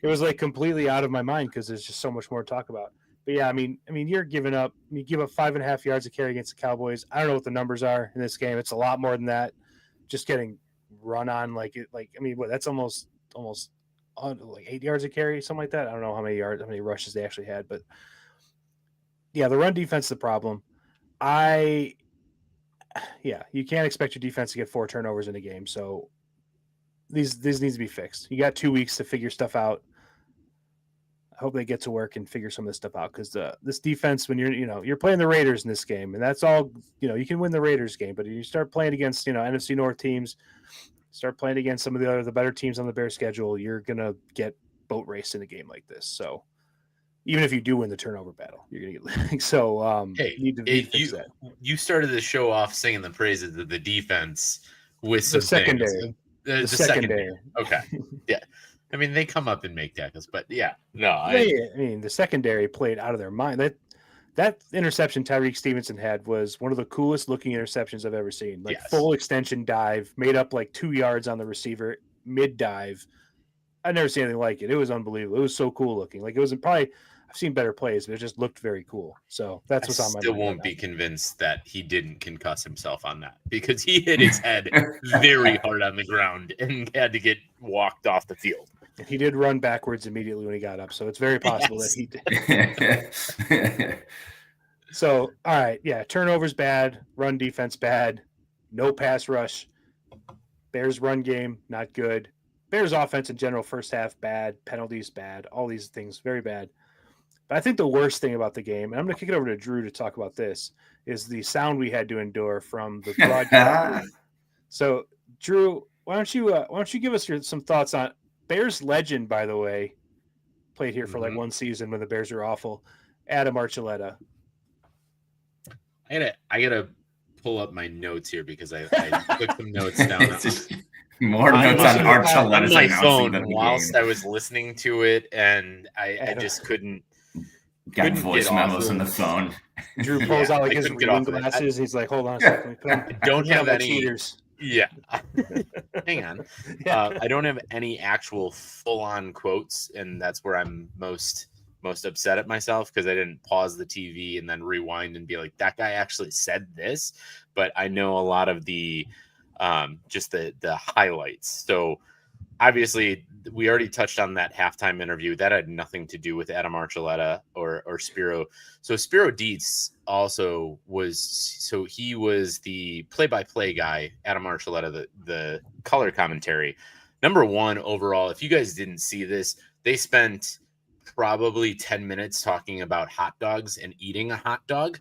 it was like completely out of my mind because there's just so much more to talk about. But yeah, I mean, you give up 5.5 yards a carry against the Cowboys. I don't know what the numbers are in this game. It's a lot more than that. Just getting run on that's almost like 8 yards a carry, something like that. I don't know how many rushes they actually had, but yeah, the run defense is the problem. You can't expect your defense to get 4 turnovers in a game. So these needs to be fixed. You got 2 weeks to figure stuff out. I hope they get to work and figure some of this stuff out, because this defense, when you're playing the Raiders in this game, and that's all, you can win the Raiders game, but you start playing against, NFC North teams, start playing against some of the better teams on the Bears schedule, you're going to get boat raced in a game like this. So even if you do win the turnover battle, you're going to get so you need to fix that. You started the show off singing the praises of the defense with some the secondary. The secondary. Okay. Yeah. I mean, they come up and make tackles, but I mean, the secondary played out of their mind. That interception Tyreek Stevenson had was one of the coolest looking interceptions I've ever seen. Full extension dive, made up like 2 yards on the receiver, mid dive. I've never seen anything like it. It was unbelievable. It was so cool looking. Like, it was probably, I've seen better plays, but it just looked very cool. So that's what's on my mind. Still won't be convinced that he didn't concuss himself on that, because he hit his head very hard on the ground and had to get walked off the field. He did run backwards immediately when he got up, so it's very possible that he did. So, all right, turnovers bad, run defense bad, no pass rush. Bears run game, not good. Bears offense in general, first half bad, penalties bad, all these things very bad. But I think the worst thing about the game, and I'm going to kick it over to Drew to talk about this, is the sound we had to endure from the broadcast. So, Drew, why don't you give us some thoughts on Bears legend, by the way, played here for like one season when the Bears were awful, Adam Archuleta. I gotta pull up my notes here because I took some notes down. More notes on Archuleta on my phone whilst I was listening to it, and I just couldn't. Got voice memos on the phone. Drew pulls out like his reading glasses. He's like, "Hold on a second. I don't have any cheaters." Yeah. Hang on. I don't have any actual full-on quotes, and that's where I'm most upset at myself, because I didn't pause the TV and then rewind and be like, that guy actually said this. But I know a lot of the just the highlights. So obviously, we already touched on that halftime interview. That had nothing to do with Adam Archuleta or Spiro. So Spiro Dietz also was. So he was the play-by-play guy. Adam Archuleta, the color commentary. Number one overall. If you guys didn't see this, they spent probably 10 minutes talking about hot dogs and eating a hot dog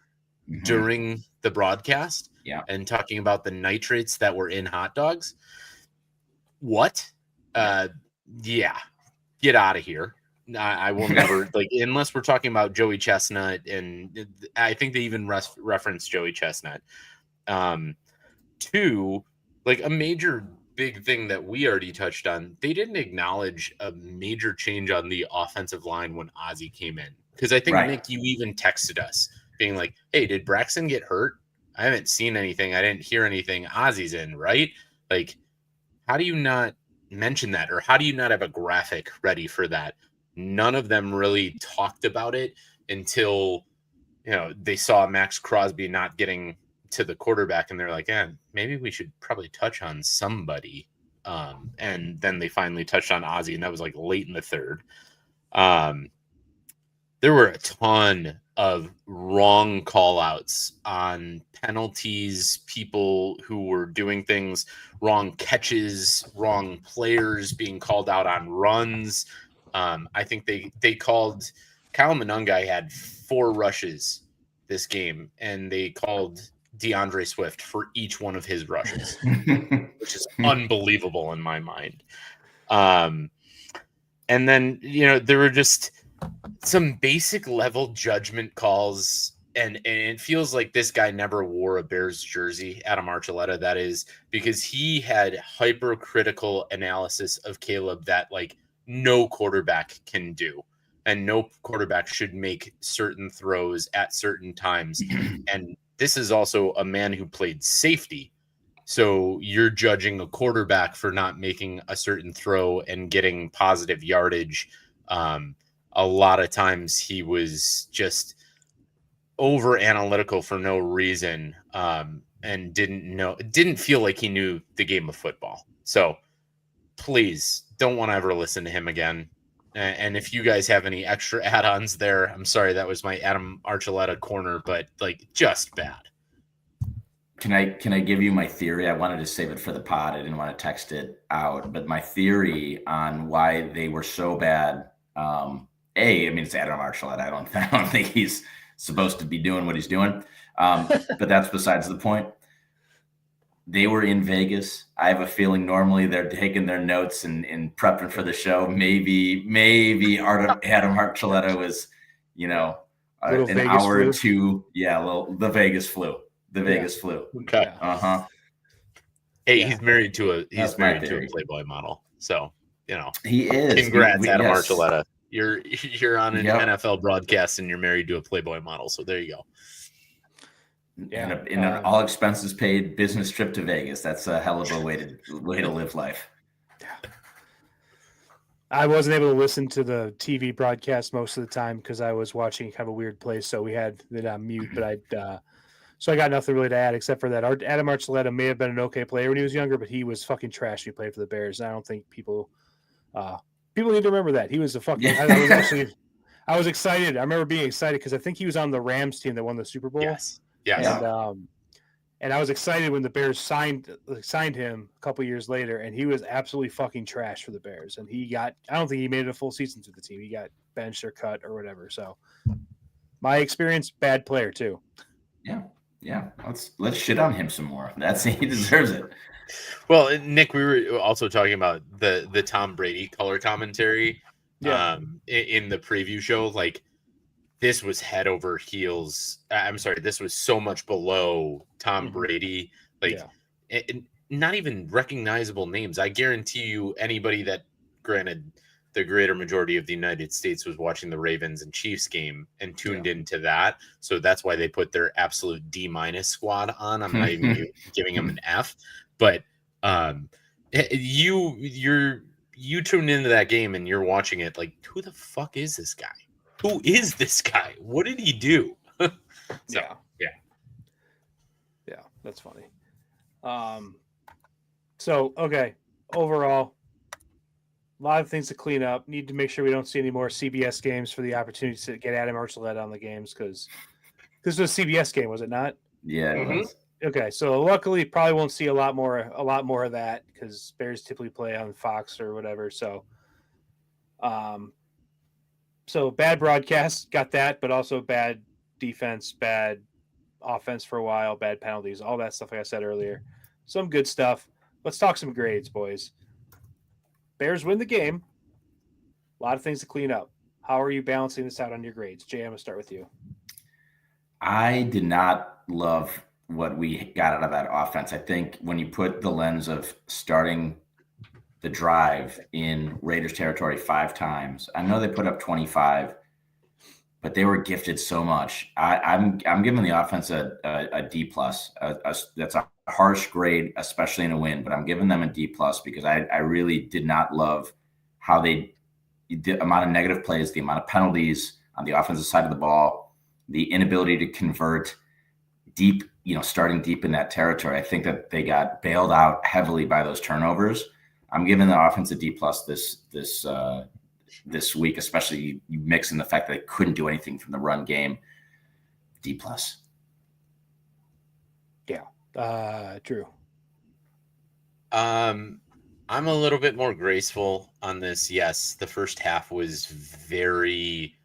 during the broadcast. Yeah. And talking about the nitrates that were in hot dogs. What? Yeah, get out of here. I will never unless we're talking about Joey Chestnut, and I think they even referenced Joey Chestnut. Two, a major big thing that we already touched on, they didn't acknowledge a major change on the offensive line when Ozzie came in. Because I think, Nick, you even texted us being like, hey, did Braxton get hurt? I haven't seen anything. I didn't hear anything. Ozzie's in, right? How do you not mention that? Or how do you not have a graphic ready for that? None of them really talked about it until, they saw Max Crosby not getting to the quarterback, and they're like, maybe we should probably touch on somebody. And then they finally touched on Ozzie, and that was late in the third. There were a ton of wrong call outs on penalties, people who were doing things, wrong catches, wrong players being called out on runs. I think they called Kyle Monungai had 4 rushes this game, and they called DeAndre Swift for each one of his rushes, which is unbelievable in my mind. And then, there were just some basic level judgment calls, and it feels like this guy never wore a Bears jersey, Adam Archuleta, that is, because he had hypercritical analysis of Caleb that no quarterback can do, and no quarterback should make certain throws at certain times. And this is also a man who played safety. So you're judging a quarterback for not making a certain throw and getting positive yardage. A lot of times he was just over analytical for no reason, and didn't feel like he knew the game of football. So please don't want to ever listen to him again. And if you guys have any extra add-ons there, I'm sorry, that was my Adam Archuleta corner, but just bad. Can I give you my theory? I wanted to save it for the pod. I didn't want to text it out, but my theory on why they were so bad. It's Adam Archuleta. I don't think he's supposed to be doing what he's doing. But that's besides the point. They were in Vegas. I have a feeling normally they're taking their notes and prepping for the show. Maybe Adam Archuleta was, an Vegas hour flu. or two. Yeah, the Vegas flu. The Vegas flu. Okay. Hey, he's married to a Playboy model. So, he is. Congrats, Adam Archuleta. You're on an NFL broadcast and you're married to a Playboy model. So there you go. Yeah. In an all expenses paid business trip to Vegas. That's a hell of a way to live life. I wasn't able to listen to the TV broadcast most of the time because I was watching kind of a weird place. So we had it on mute, but so I got nothing really to add except for that Adam Archuleta may have been an okay player when he was younger, but he was fucking trash when he played for the Bears. And I don't think people need to remember that. He was a fucking I was excited. I remember being excited because I think he was on the Rams team that won the Super Bowl. Yes. And I was excited when the Bears signed him a couple years later, and he was absolutely fucking trash for the Bears. And I don't think he made it a full season to the team. He got benched or cut or whatever. So my experience, bad player too. Yeah. Let's shit on him some more. He deserves it. Well, Nick, we were also talking about the Tom Brady color commentary in the preview show. This was head over heels. I'm sorry, this was so much below Tom Brady. And not even recognizable names. I guarantee you anybody that, granted, the greater majority of the United States was watching the Ravens and Chiefs game and tuned into that. So that's why they put their absolute D- squad on. I'm not even giving them an F. But you tuned into that game and you're watching it who the fuck is this guy? Who is this guy? What did he do? Yeah, that's funny. So, okay, overall, A lot of things to clean up. Need to make sure we don't see any more CBS games for the opportunity to get Adam Archuleta on the games because this was a CBS game, was it not? Yeah, it Mhm. was. Okay, so luckily probably won't see a lot more of that because Bears typically play on Fox or whatever. So bad broadcast, got that, but also bad defense, bad offense for a while, bad penalties, all that stuff like I said earlier. Some good stuff. Let's talk some grades, boys. Bears win the game. A lot of things to clean up. How are you balancing this out on your grades? Jay, I'm going to start with you. I did not love what we got out of that offense. I think when you put the lens of starting the drive in Raiders territory 5 times, I know they put up 25, but they were gifted so much. I'm giving the offense a D plus. That's a harsh grade, especially in a win, but I'm giving them a D plus because I really did not love how the amount of negative plays, the amount of penalties on the offensive side of the ball, the inability to convert deep, starting deep in that territory. I think that they got bailed out heavily by those turnovers. I'm giving the offense a D plus this week, especially you mix in the fact that they couldn't do anything from the run game. D plus. Yeah. Drew. I'm a little bit more graceful on this. Yes, the first half was very,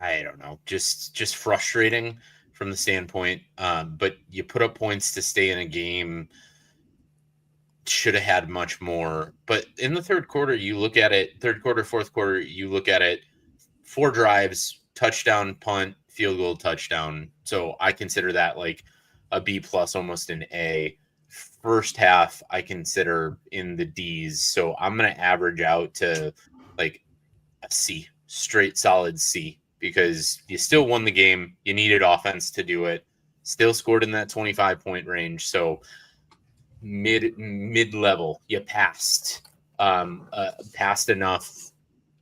I don't know, just frustrating from the standpoint. But you put up points to stay in a game. Should have had much more. But in the third quarter, you look at it, third quarter, fourth quarter, you look at it, 4 drives, touchdown, punt, field goal, touchdown. So I consider that like a B plus, almost an A. First half, I consider in the D's. So I'm going to average out to like a C, straight solid C, because you still won the game. You needed offense to do it. Still scored in that 25-point range. So mid level, you passed enough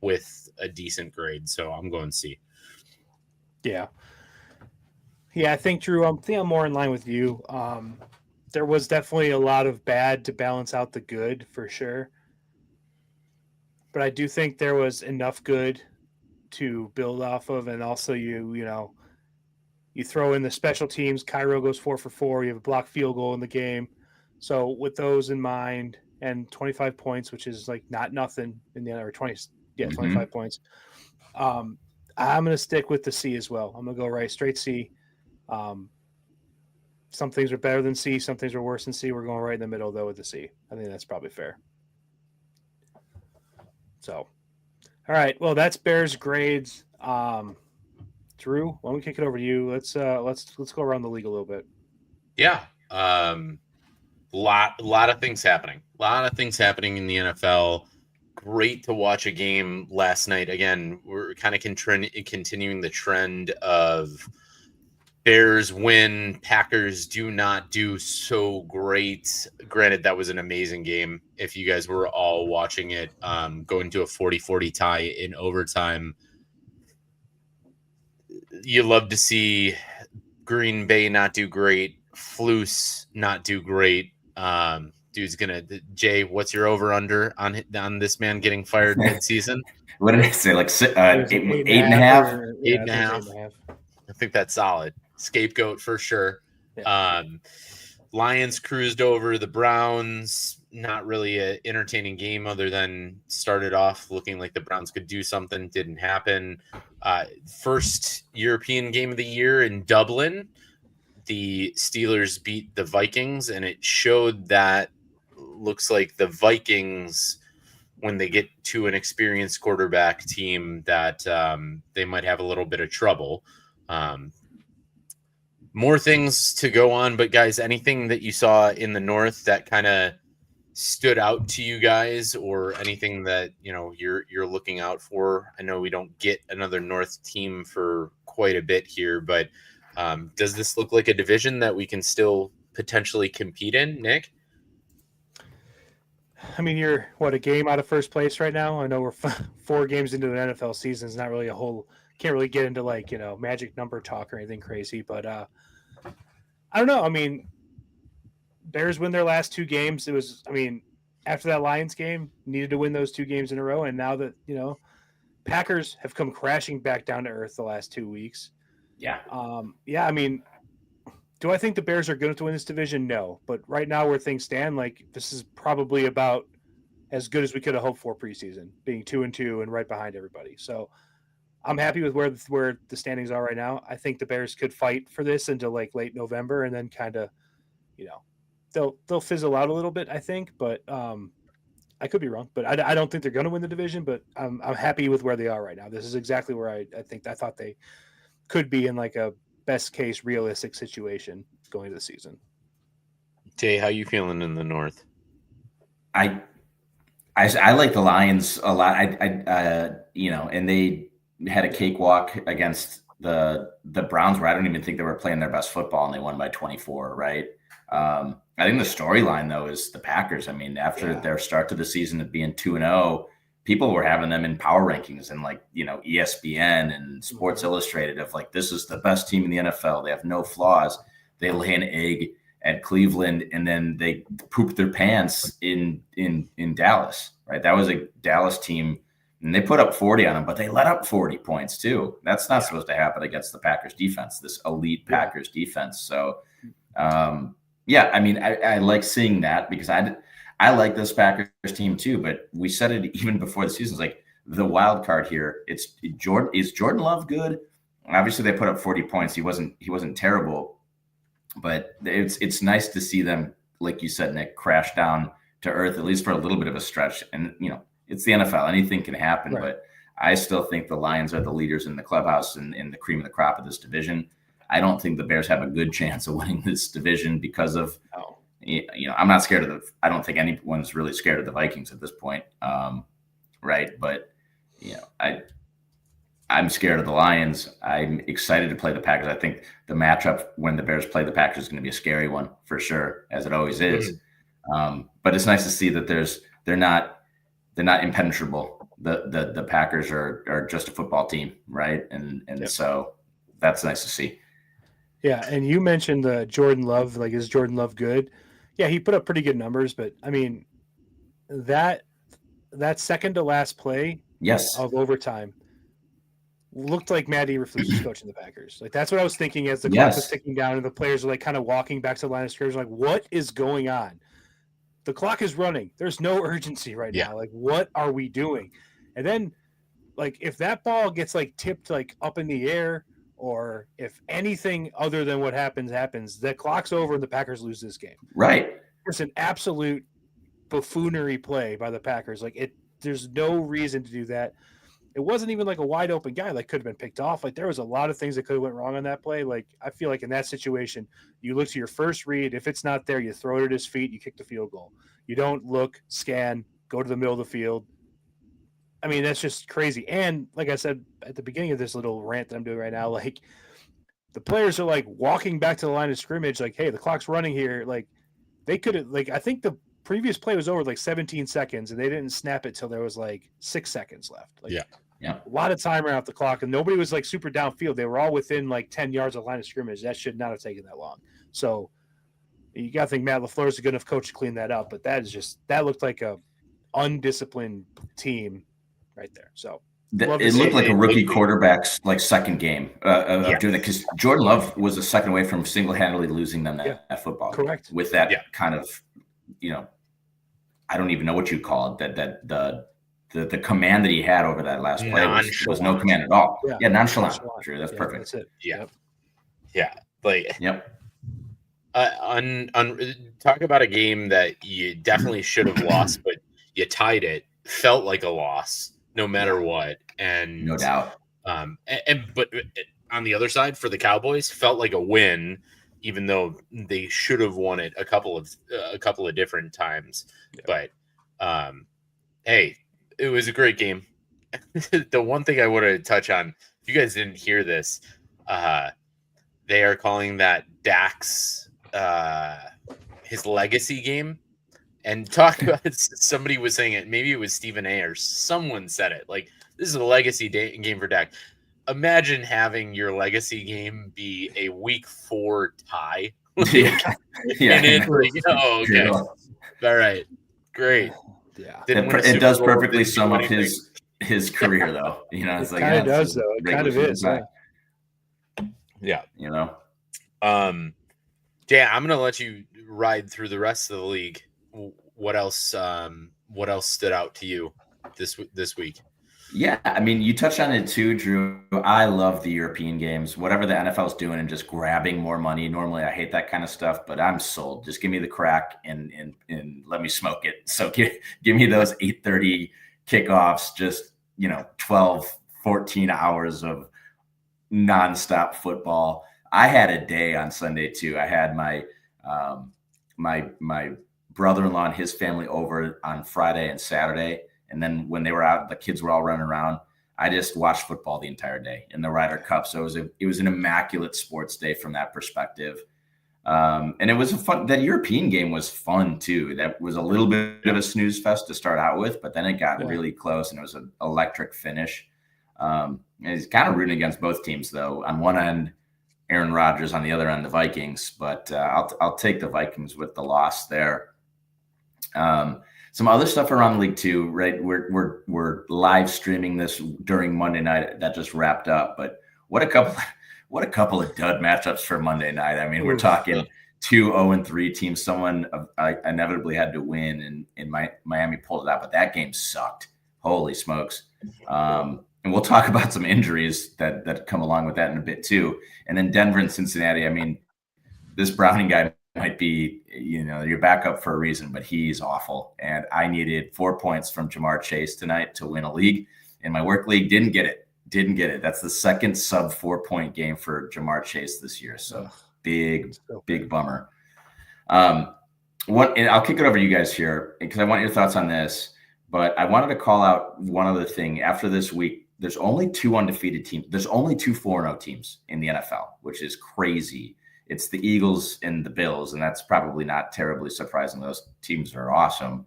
with a decent grade. So I'm going C. Yeah. I think, Drew, I'm more in line with you. There was definitely a lot of bad to balance out the good for sure. But I do think there was enough good to build off of. And also you throw in the special teams. Cairo goes 4 for 4. You have a blocked field goal in the game. So with those in mind and 25 points, which is like not nothing in the other 25 points. I'm going to stick with the C as well. I'm going to go right straight C. Some things are better than C. Some things are worse than C. We're going right in the middle, though, with the C. I think that's probably fair. So, all right. Well, that's Bears grades. Drew, why don't we kick it over to you? Let's go around the league a little bit. Yeah. Lot of things happening. A lot of things happening in the NFL. Great to watch a game last night. Again, we're kind of continuing the trend of Bears win, Packers do not do so great. Granted, that was an amazing game. If you guys were all watching it, going to a 40-40 tie in overtime, you love to see Green Bay not do great, Flus not do great. Dude's gonna. Jay, what's your over under on this man getting fired midseason? What did I say? Like eight and a half? Eight and a half. I think that's solid. Scapegoat for sure. Yeah. Lions cruised over the Browns. Not really an entertaining game, other than started off looking like the Browns could do something. Didn't happen. First European game of the year in Dublin. The Steelers beat the Vikings, and it showed that looks like the Vikings, when they get to an experienced quarterback team, that they might have a little bit of trouble. More things to go on, but guys, anything that you saw in the North that kind of stood out to you guys, or anything that you're looking out for? I know we don't get another North team for quite a bit here, but does this look like a division that we can still potentially compete in, Nick? I mean, you're a game out of first place right now. I know we're 4 games into the NFL season. It's not really a whole. Can't really get into magic number talk or anything crazy, but I don't know. I mean, Bears win their last 2 games. It was, after that Lions game, needed to win those 2 games in a row. And now that, Packers have come crashing back down to earth the last 2 weeks. Yeah. I mean, do I think the Bears are going to win this division? No. But right now where things stand, like this is probably about as good as we could have hoped for preseason, being 2-2 and right behind everybody. So I'm happy with where the standings are right now. I think the Bears could fight for this until like late November and then kind of, they'll fizzle out a little bit, I think, but I could be wrong, but I don't think they're going to win the division, but I'm happy with where they are right now. This is exactly where I thought they could be in like a best case realistic situation going into the season. Jay, how you feeling in the North? I like the Lions a lot. And they had a cakewalk against the Browns where I don't even think they were playing their best football and they won by 24, right? I think the storyline though is the Packers. I mean, after their start to the season of being 2-0, people were having them in power rankings and like, ESPN and Sports Illustrated of like, this is the best team in the NFL. They have no flaws. They lay an egg at Cleveland and then they pooped their pants in Dallas, right? That was a Dallas team and they put up 40 on them, but they let up 40 points too. That's not supposed to happen against the Packers defense, this elite Packers defense. So, I mean, I like seeing that because I like this Packers team too, but we said it even before the season. It's like the wild card here. Is Jordan Love good? Obviously they put up 40 points. He wasn't terrible, but it's nice to see them, like you said, Nick, crash down to earth, at least for a little bit of a stretch. And, it's the NFL, anything can happen, right. But I still think the Lions are the leaders in the clubhouse and the cream of the crop of this division. I don't think the Bears have a good chance of winning this division because of, I'm not scared of I don't think anyone's really scared of the Vikings at this point. Right. But, I'm scared of the Lions. I'm excited to play the Packers. I think the matchup when the Bears play the Packers is going to be a scary one for sure, as it always is. But it's nice to see that they're not impenetrable. The Packers are just a football team. Right. And so that's nice to see. Yeah, and you mentioned Jordan Love. Like, is Jordan Love good? Yeah, he put up pretty good numbers, but I mean, that second to last play of overtime looked like Matt Eberflus was coaching the Packers. Like, that's what I was thinking as the clock was ticking down and the players are like kind of walking back to the line of scrimmage. Like, what is going on? The clock is running. There's no urgency right now. Like, what are we doing? And then, like, if that ball gets like tipped like up in the air, or if anything other than what happens, the clock's over and the Packers lose this game. Right. It's an absolute buffoonery play by the Packers. Like, there's no reason to do that. It wasn't even like a wide open guy that could have been picked off. Like, there was a lot of things that could have went wrong on that play. Like, I feel like in that situation, you look to your first read. If it's not there, you throw it at his feet, you kick the field goal. You don't look, scan, go to the middle of the field. I mean, that's just crazy. And like I said at the beginning of this little rant that I'm doing right now, like, the players are like walking back to the line of scrimmage, like, hey, the clock's running here. Like, they could have, like, I think the previous play was over like 17 seconds and they didn't snap it till there was like 6 seconds left. Like, a lot of time around the clock, and nobody was like super downfield. They were all within like 10 yards of the line of scrimmage. That should not have taken that long. So you got to think Matt LaFleur is a good enough coach to clean that up. But that looked like a undisciplined team right there. So it looked like a rookie quarterback's like second game of doing it, because Jordan Love was a second away from single-handedly losing them that football. Correct. With that kind of, I don't even know what you'd call it. The command that he had over that last play was no command at all. Yeah, nonchalant. True, that's perfect. That's it. Yeah. Like, talk about a game that you definitely should have lost, but you tied it. Felt like a loss, no matter what, and no doubt. But on the other side, for the Cowboys, felt like a win, even though they should have won it a couple of different times. But hey, it was a great game. The one thing I want to touch on, if you guys didn't hear this, they are calling that Dak's his legacy game. And talk about it, somebody was saying it, maybe it was Stephen A. or someone said it, like, this is a legacy game for Dak. Imagine having your legacy game be a week 4 tie. And it's like, okay. All right. Great. Yeah. Didn't win a It Super does Bowl, perfectly didn't do sum up anything. his career, though. You know, it's It like kind of this does, is though. It regular kind of season is. back, Yeah. You know. Jay, I'm gonna let you ride through the rest of the league. What else? What else stood out to you this week? Yeah, I mean, you touched on it too, Drew. I love the European games. Whatever the NFL's doing and just grabbing more money. Normally, I hate that kind of stuff, but I'm sold. Just give me the crack and let me smoke it. So give me those 8:30 kickoffs. Just 12, 14 hours of nonstop football. I had a day on Sunday too. I had my brother-in-law and his family over on Friday and Saturday. And then when they were out, the kids were all running around. I just watched football the entire day in the Ryder Cup. So it was an immaculate sports day from that perspective. And it was that European game was fun too. That was a little bit of a snooze fest to start out with, but then it got really close and it was an electric finish. And he's kind of rooting against both teams though. On one end, Aaron Rodgers, on the other end, the Vikings, but I'll take the Vikings with the loss there. Some other stuff around the league too, right? We're live streaming this during Monday night. That just wrapped up, but what a couple of dud matchups for Monday night. I mean, we're talking 2 0-3 teams. Someone inevitably had to win, and Miami pulled it out, but that game sucked. Holy smokes! And we'll talk about some injuries that come along with that in a bit too. And then Denver and Cincinnati. I mean, this Browning guy might be, your backup for a reason, but he's awful. And I needed 4 points from Jamar Chase tonight to win a league. In my work league, didn't get it. That's the second sub 4-point game for Jamar Chase this year. So big bummer. And I'll kick it over to you guys here because I want your thoughts on this. But I wanted to call out one other thing. After this week, there's only 2 undefeated teams. There's only 2 4-0 teams in the NFL, which is crazy. It's the Eagles and the Bills, and that's probably not terribly surprising. Those teams are awesome.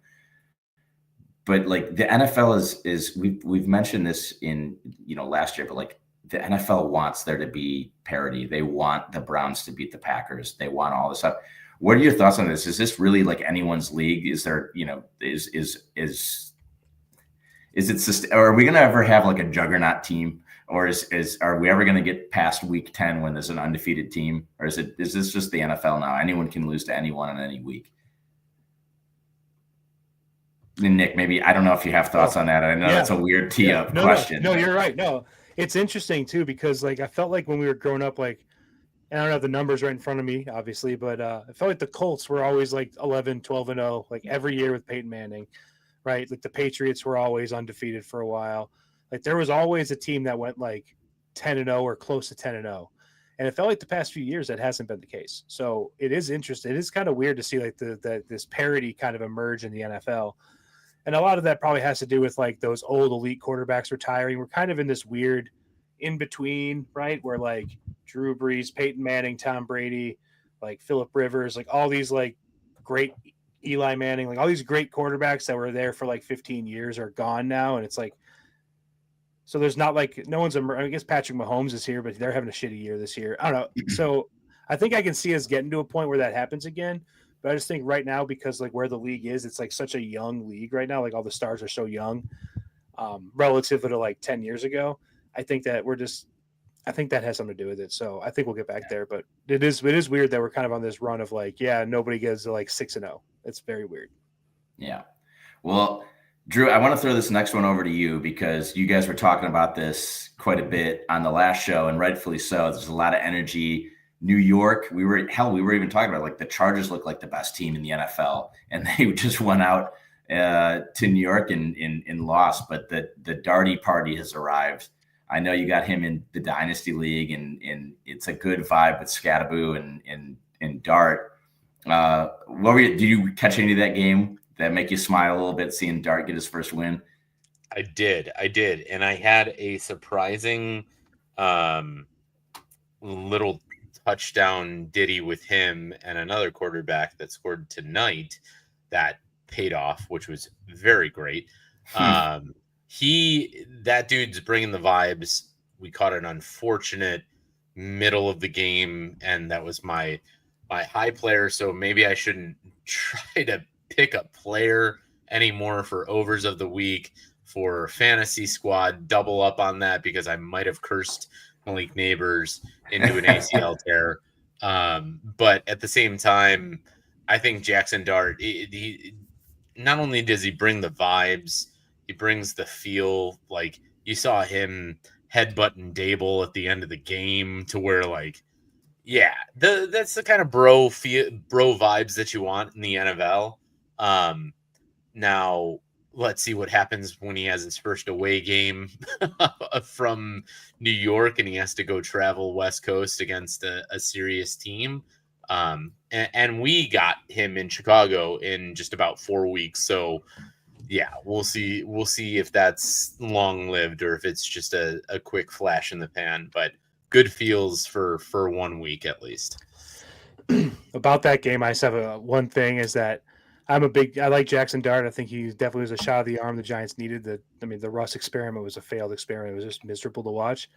But like the NFL is we've mentioned this in last year, but like the NFL wants there to be parity. They want the Browns to beat the Packers. They want all this stuff. What are your thoughts on this? Is this really like anyone's league? Is there, is it or are we going to ever have like a juggernaut team? Or are we ever going to get past week 10 when there's an undefeated team? Or is this just the NFL now? Anyone can lose to anyone in any week. And Nick, maybe, I don't know if you have thoughts on that. I know that's a weird tee up question. No, you're right. No, it's interesting too, because like, I felt like when we were growing up, like, and I don't have the numbers right in front of me, obviously, but I felt like the Colts were always like 11, 12-0, like every year with Peyton Manning, right? Like the Patriots were always undefeated for a while. Like there was always a team that went like 10-0 or close to 10-0. And it felt like the past few years that hasn't been the case. So it is interesting. It is kind of weird to see like this parity kind of emerge in the NFL. And a lot of that probably has to do with like those old elite quarterbacks retiring. We're kind of in this weird in between, right? Where like Drew Brees, Peyton Manning, Tom Brady, like Phillip Rivers, like all these like great Eli Manning, like all these great quarterbacks that were there for like 15 years are gone now. And it's like, so there's not like no one's. I guess Patrick Mahomes is here, but they're having a shitty year this year. I don't know. So I think I can see us getting to a point where that happens again. But I just think right now, because like where the league is, it's like such a young league right now. Like all the stars are so young, relative to like 10 years ago. I think that I think that has something to do with it. So I think we'll get back there. But it is weird that we're kind of on this run of like, nobody gets to like 6-0. It's very weird. Yeah. Well, Drew, I want to throw this next one over to you because you guys were talking about this quite a bit on the last show, and rightfully so. There's a lot of energy. New York, we were even talking about like the Chargers look like the best team in the NFL, and they just went out to New York and lost. But the Darty party has arrived. I know you got him in the Dynasty League, and it's a good vibe with Scattaboo and Dart. Did you catch any of that game that make you smile a little bit seeing Dart get his first win? I did. And I had a surprising little touchdown ditty with him and another quarterback that scored tonight that paid off, which was very great. That dude's bringing the vibes. We caught an unfortunate middle of the game, and that was my high player. So maybe I shouldn't try to pick a player anymore for overs of the week. For fantasy squad, double up on that because I might have cursed Malik Neighbors into an ACL tear. But at the same time, I think Jackson Dart, he not only does he bring the vibes, he brings the feel. Like you saw him headbutting Dable at the end of the game to where like, yeah, that's the kind of bro vibes that you want in the NFL. Now let's see what happens when he has his first away game from New York and he has to go travel West Coast against a serious team. And we got him in Chicago in just about 4 weeks. So yeah, we'll see. We'll see if that's long lived or if it's just a quick flash in the pan, but good feels for 1 week at least. About that game, I just have one thing is that I like Jackson Dart. I think he definitely was a shot of the arm the Giants needed. The Russ experiment was a failed experiment. It was just miserable to watch.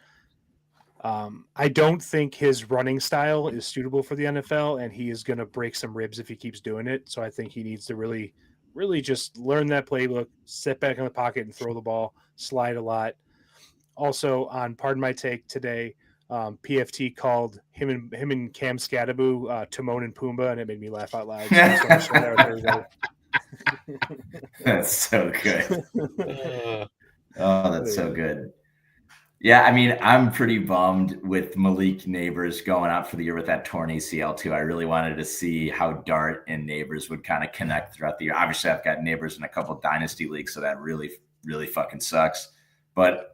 I don't think his running style is suitable for the NFL, and he is going to break some ribs if he keeps doing it. So I think he needs to really, really just learn that playbook, sit back in the pocket and throw the ball, slide a lot. Also, on Pardon My Take today, PFT called him and Cam Scadaboo Timon and Pumbaa, and it made me laugh out loud. So I just want to share that with everybody. That's so good. Oh, that's so good. Yeah, I mean, I'm pretty bummed with Malik Neighbors going out for the year with that torn ACL too. I really wanted to see how Dart and Neighbors would kind of connect throughout the year. Obviously, I've got Neighbors in a couple of dynasty leagues, so that really, really fucking sucks. But,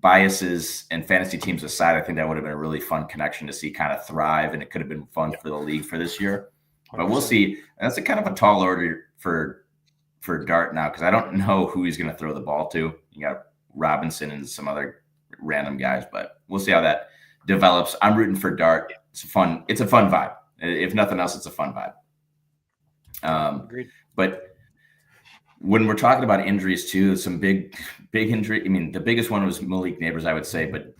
biases and fantasy teams aside, I think that would have been a really fun connection to see kind of thrive, and it could have been fun for the league for this year. But we'll see. That's a kind of a tall order for Dart now because I don't know who he's going to throw the ball to. You got Robinson and some other random guys, but we'll see how that develops. I'm rooting for Dart. It's a fun vibe. If nothing else, it's a fun vibe. Agreed. But when we're talking about injuries too, some big injury. I mean, the biggest one was Malik Neighbors, I would say, but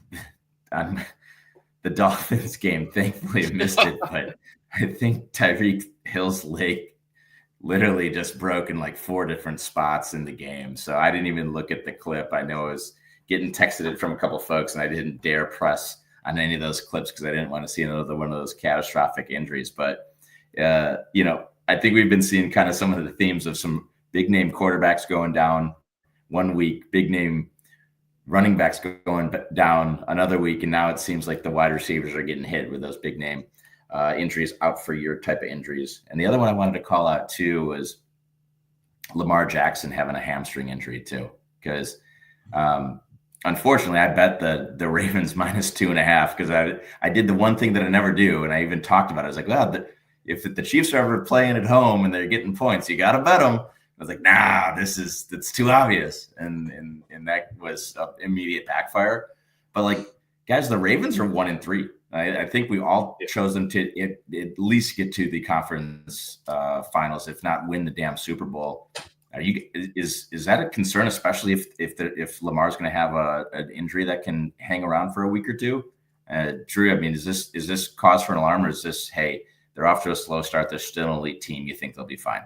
the Dolphins game, thankfully I missed it. But I think Tyreek Hill's leg literally just broke in like 4 different spots in the game. So I didn't even look at the clip. I know I was getting texted it from a couple of folks, and I didn't dare press on any of those clips because I didn't want to see another one of those catastrophic injuries. But, I think we've been seeing kind of some of the themes of some big name quarterbacks going down 1 week, big name running backs going down another week. And now it seems like the wide receivers are getting hit with those big name injuries, out for year type of injuries. And the other one I wanted to call out too was Lamar Jackson having a hamstring injury too, because unfortunately I bet the Ravens -2.5 because I did the one thing that I never do. And I even talked about it. I was like, well, if the Chiefs are ever playing at home and they're getting points, you got to bet them. I was like, nah, that's too obvious. And that was an immediate backfire. But like, guys, the Ravens are 1-3. I think we all chose them to at least get to the conference finals, if not win the damn Super Bowl. Is that a concern, especially if Lamar's going to have an injury that can hang around for a week or two? Drew, I mean, is this cause for an alarm, or is this, hey, they're off to a slow start, they're still an elite team, you think they'll be fine?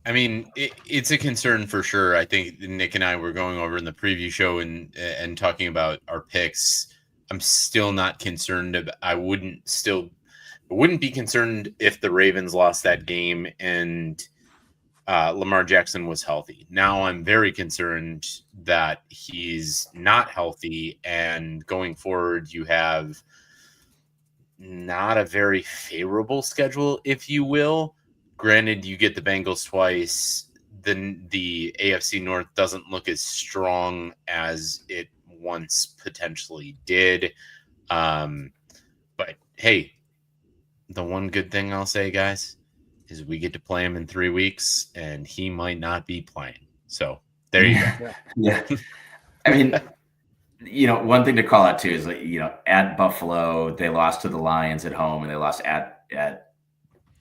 I mean, it's a concern for sure. I think Nick and I were going over in the preview show and talking about our picks. I'm still not concerned. I wouldn't be concerned if the Ravens lost that game and Lamar Jackson was healthy. Now I'm very concerned that he's not healthy, and going forward, you have not a very favorable schedule, if you will. Granted, you get the Bengals twice. Then the AFC North doesn't look as strong as it once potentially did. But hey, the one good thing I'll say, guys, is we get to play him in 3 weeks, and he might not be playing. So there you go. Yeah. I mean, one thing to call out too is at Buffalo, they lost to the Lions at home, and they lost at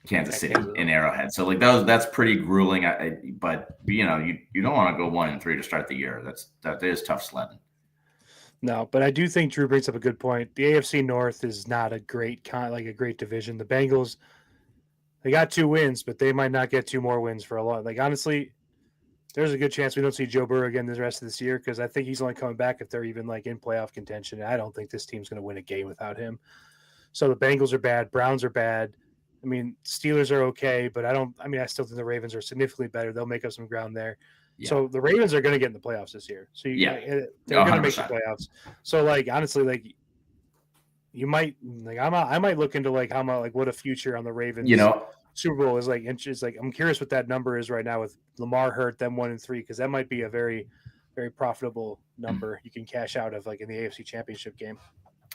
Kansas City in Arrowhead. So like that's pretty grueling. But you don't want to go 1-3 to start the year. That is tough sledding. No, but I do think Drew brings up a good point. The AFC North is not a great division. The Bengals, They got 2 wins, but they might not get 2 more wins for a lot. Like, honestly, there's a good chance we don't see Joe Burrow again the rest of this year because I think he's only coming back if they're even like in playoff contention. And I don't think this team's going to win a game without him. So the Bengals are bad. Browns are bad. I mean, Steelers are okay, but I still think the Ravens are significantly better. They'll make up some ground there. Yeah. So the Ravens are going to get in the playoffs this year. So they're going to make the 100%. playoffs. So like, honestly, like you might like, I might look into like how much, like what a future on the Ravens, Super Bowl is like. It's like, I'm curious what that number is right now with Lamar hurt, them 1-3, because that might be a very, very profitable number you can cash out of like in the AFC Championship game.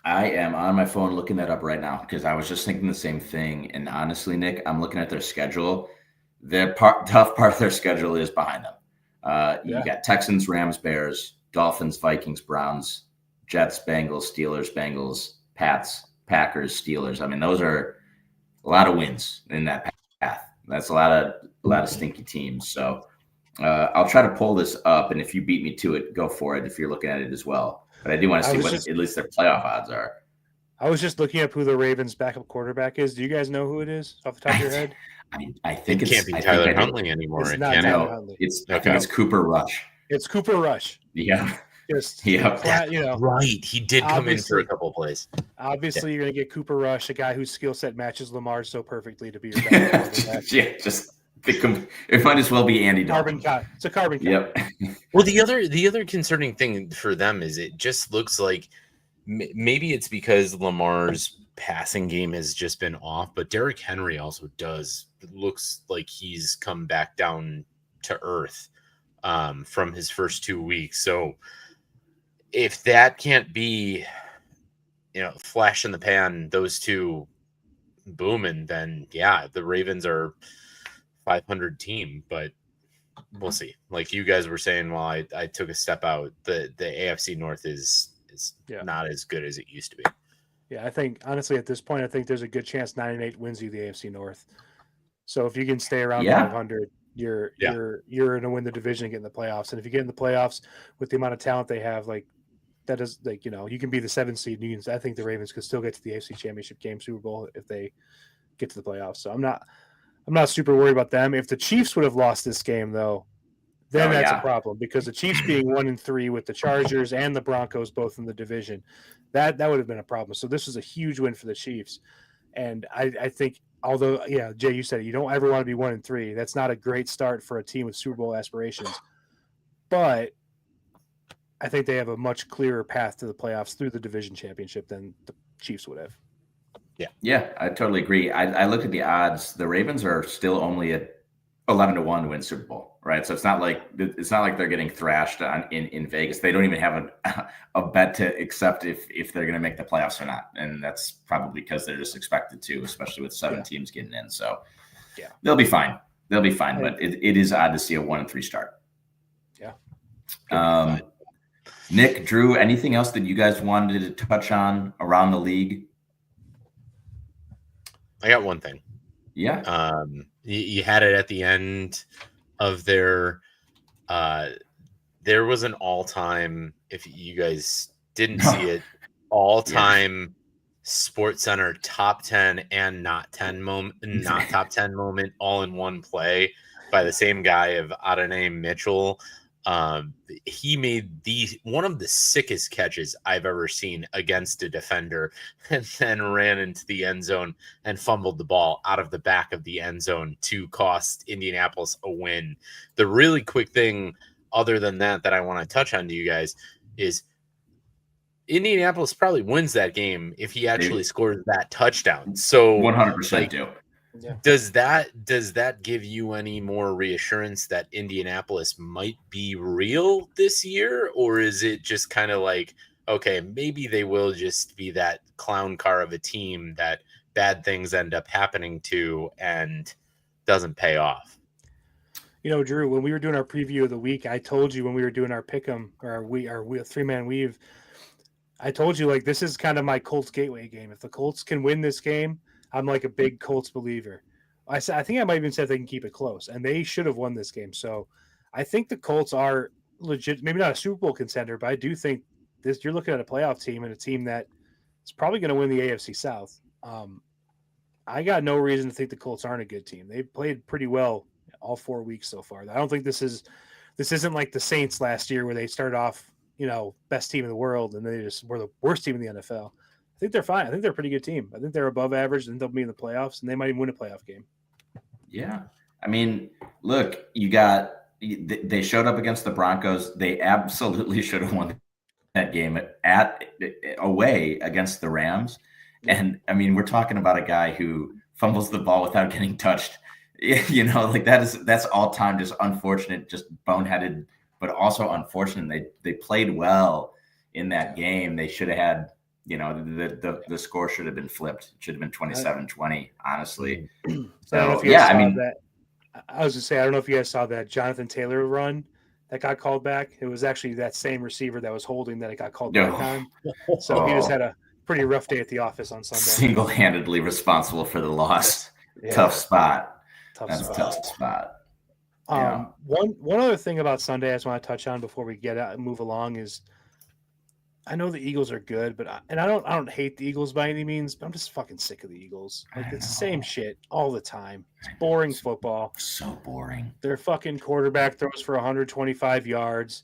I am on my phone looking that up right now because I was just thinking the same thing. And honestly, Nick, I'm looking at their schedule. The tough part of their schedule is behind them. You got Texans, Rams, Bears, Dolphins, Vikings, Browns, Jets, Bengals, Steelers, Bengals, Pats, Packers, Steelers. I mean, those are a lot of wins in that path. That's a lot of stinky teams. So I'll try to pull this up, and if you beat me to it, go for it if you're looking at it as well. But I do want to see what at least their playoff odds are. I was just looking up who the Ravens' backup quarterback is. Do you guys know who it is off the top of your head? I think it can't be Tyler Huntley anymore. It's not Tyler Huntley. I think it's Cooper Rush. It's Cooper Rush. Yeah. Right. He did come in for a couple of plays. Obviously, you're going to get Cooper Rush, a guy whose skill set matches Lamar so perfectly to be your backup quarterback. It might as well be Andy Dalton. It's a carbon copy. Yep. Well, the other concerning thing for them is it just looks like maybe it's because Lamar's passing game has just been off, but Derrick Henry also looks like he's come back down to earth from his first 2 weeks. So if that can't be, flash in the pan, those two booming, then the Ravens are 500 team, but we'll see. Like you guys were saying while I took a step out, the AFC North is not as good as it used to be. Yeah, I think honestly at this point, I think there's a good chance 9-8 wins you the AFC North. So if you can stay around 500, you're going to win the division and get in the playoffs. And if you get in the playoffs with the amount of talent they have, like that is like, you can be the 7th seed. I think the Ravens could still get to the AFC Championship game, Super Bowl, if they get to the playoffs. So I'm not super worried about them. If the Chiefs would have lost this game, though, then that's a problem because the Chiefs being 1-3 with the Chargers and the Broncos both in the division, that would have been a problem. So this was a huge win for the Chiefs. And I think, although, Jay, you said it, you don't ever want to be 1-3. That's not a great start for a team with Super Bowl aspirations. But I think they have a much clearer path to the playoffs through the division championship than the Chiefs would have. Yeah, I totally agree. I looked at the odds. The Ravens are still only at 11-1 to win Super Bowl, right? So it's not like they're getting thrashed in Vegas. They don't even have a bet to accept if they're going to make the playoffs or not, and that's probably because they're just expected to, especially with 7 teams getting in. So they'll be fine. They'll be fine. But it is odd to see a 1-3 start. Yeah. Nick, Drew, anything else that you guys wanted to touch on around the league? I got one thing. Yeah. You had it at the end of their there was an all-time, if you guys didn't see it, all-time Sports Center top 10 and not top 10 moment all in one play by the same guy of Adonai Mitchell. He made one of the sickest catches I've ever seen against a defender, and then ran into the end zone and fumbled the ball out of the back of the end zone to cost Indianapolis a win. The really quick thing other than that I want to touch on to you guys is Indianapolis probably wins that game if he actually scores that touchdown. So 100% do. Yeah. Does that give you any more reassurance that Indianapolis might be real this year, or is it just kind of like, okay, maybe they will just be that clown car of a team that bad things end up happening to and doesn't pay off? Drew, when we were doing our preview of the week, I told you when we were doing our pick'em or our 3-man weave, I told you like this is kind of my Colts gateway game. If the Colts can win this game, I'm like a big Colts believer. I think I might even said they can keep it close, and they should have won this game. So I think the Colts are legit, maybe not a Super Bowl contender, but I do think you're looking at a playoff team and a team that is probably going to win the AFC South. I got no reason to think the Colts aren't a good team. They've played pretty well all 4 weeks so far. I don't think this isn't like the Saints last year where they started off, best team in the world and they just were the worst team in the NFL. I think they're fine. I think they're a pretty good team. I think they're above average and they'll be in the playoffs and they might even win a playoff game. Yeah. I mean, look, they showed up against the Broncos. They absolutely should have won that game away against the Rams. And I mean, we're talking about a guy who fumbles the ball without getting touched. That's all time just unfortunate, just boneheaded, but also unfortunate. They played well in that game. They should have had, the score should have been flipped. It should have been 27-20, honestly. So yeah, I mean, I was gonna say, I don't know if you guys saw that Jonathan Taylor run that got called back. It was actually that same receiver that was holding that it got called back on. So he just had a pretty rough day at the office on Sunday. Single-handedly responsible for the loss. Yeah. Tough spot. Tough spot. One other thing about Sunday I just want to touch on before we get out and move along is I know the Eagles are good, but I don't hate the Eagles by any means, but I'm just fucking sick of the Eagles. Like it's the same shit all the time. It's boring football. So boring. Their fucking quarterback throws for 125 yards.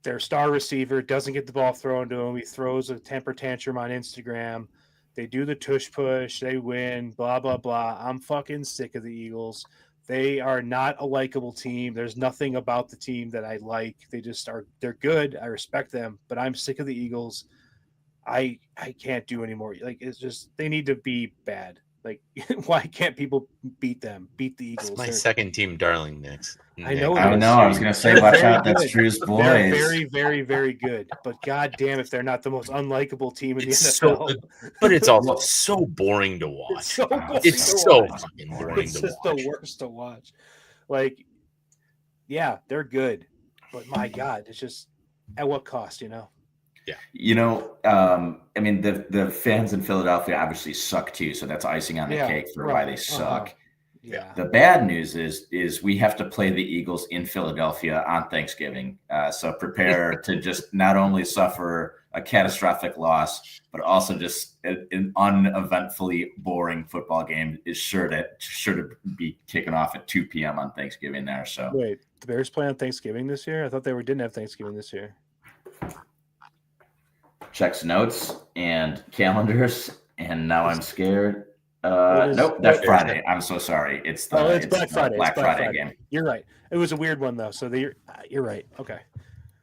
Their star receiver doesn't get the ball thrown to him. He throws a temper tantrum on Instagram. They do the tush push. They win. Blah, blah, blah. I'm fucking sick of the Eagles. They are not a likable team. There's nothing about the team that I like. They just are. They're good. I respect them, but I'm sick of the Eagles. I can't do anymore. Like it's just they need to be bad. Like why can't people beat them? Beat the Eagles. That's my second team, darling Knicks. I know. I was gonna say, watch out. That's Drew's boys. They're very, very, very good. But goddamn, if they're not the most unlikable team in the NFL. But it's also so boring to watch. It's so fucking boring to watch. It's just the worst to watch. Like, yeah, they're good, but my God, it's just at what cost, Yeah. I mean, the fans in Philadelphia obviously suck too, so that's icing on the cake for why they suck. Yeah. The bad news is we have to play the Eagles in Philadelphia on Thanksgiving. So prepare to just not only suffer a catastrophic loss, but also just an uneventfully boring football game is sure to be kicking off at 2 p.m. on Thanksgiving there. So wait, the Bears play on Thanksgiving this year? I thought they didn't have Thanksgiving this year. Checks notes and calendars, and now I'm scared. Nope, that's Friday. I'm so sorry. It's Black Friday. Black Friday game. You're right. It was a weird one though. So you're right. Okay.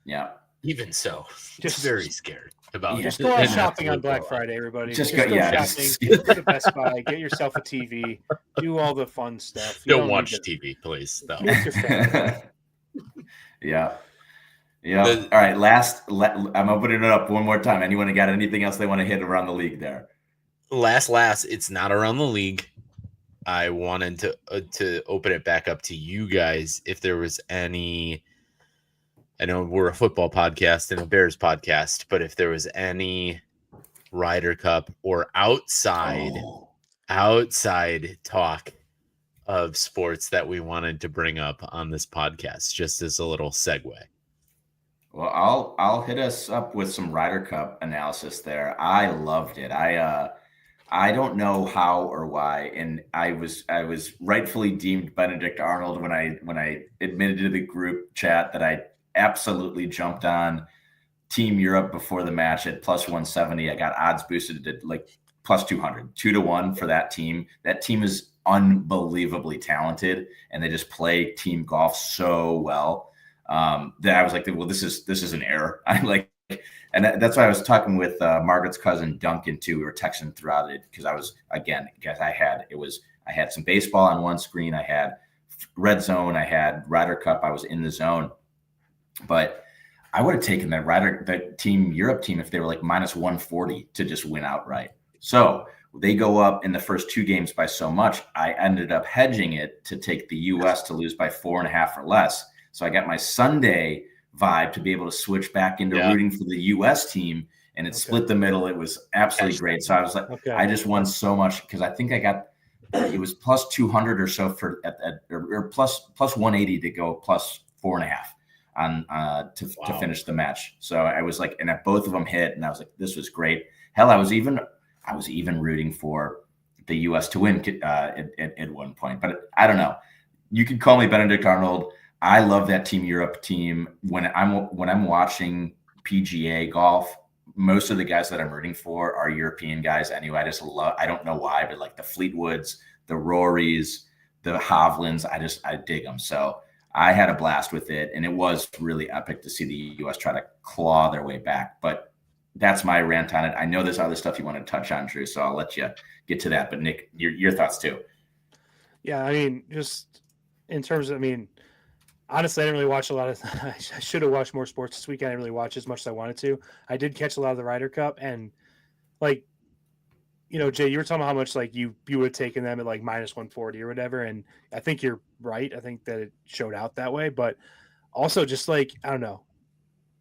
Yeah. Even so, just very scared about it. Just go out shopping on Black Friday, everybody. Just go shopping. Go to Best Buy. Get yourself a TV. Do all the fun stuff. Don't watch TV, please. Though. Yeah. All right. I'm opening it up one more time. Anyone got anything else they want to hit around the league there? Last, it's not around the league. I wanted to open it back up to you guys if there was any. I know we're a football podcast and a Bears podcast, but if there was any Ryder Cup or outside talk of sports that we wanted to bring up on this podcast, just as a little segue. Well, I'll hit us up with some Ryder Cup analysis there. I loved it. I don't know how or why, and I was rightfully deemed Benedict Arnold when I admitted to the group chat that I absolutely jumped on Team Europe before the match at plus 170. I got odds boosted to like plus 200, 2-1 for that team. That team is unbelievably talented, and they just play team golf so well that I was like, well, this is an error. And that's why I was talking with Margaret's cousin Duncan too. We were texting throughout it because I had some baseball on one screen. I had Red Zone. I had Ryder Cup. I was in the zone, but I would have taken that Team Europe team if they were like minus 140 to just win outright. So they go up in the first two games by so much. I ended up hedging it to take the U.S. to lose by 4.5 or less. So I got my Sunday vibe to be able to switch back into rooting for the U.S. team, and it split the middle. It was absolutely great. So I was like, I just won so much because I think I got it was plus 200 or so for or plus 180 to go plus 4.5 on to finish the match. So I was like, and both of them hit, and I was like, this was great. Hell, I was even rooting for the U.S. to win at one point. But I don't know. You could call me Benedict Arnold. I love that Team Europe team. When I'm watching PGA golf, most of the guys that I'm rooting for are European guys anyway. I don't know why, but like the Fleetwoods, the Rorys, the Hovlands, I dig them. So I had a blast with it, and it was really epic to see the U.S. try to claw their way back. But that's my rant on it. I know there's other stuff you want to touch on, Drew, so I'll let you get to that. But Nick, your thoughts too. Yeah, I mean, just in terms of, honestly, I didn't really watch a lot of. I should have watched more sports this weekend. I didn't really watch as much as I wanted to. I did catch a lot of the Ryder Cup, and like, Jay, you were talking about how much like you would have taken them at like minus 140 or whatever, and I think you're right. I think that it showed out that way, but also just like I don't know,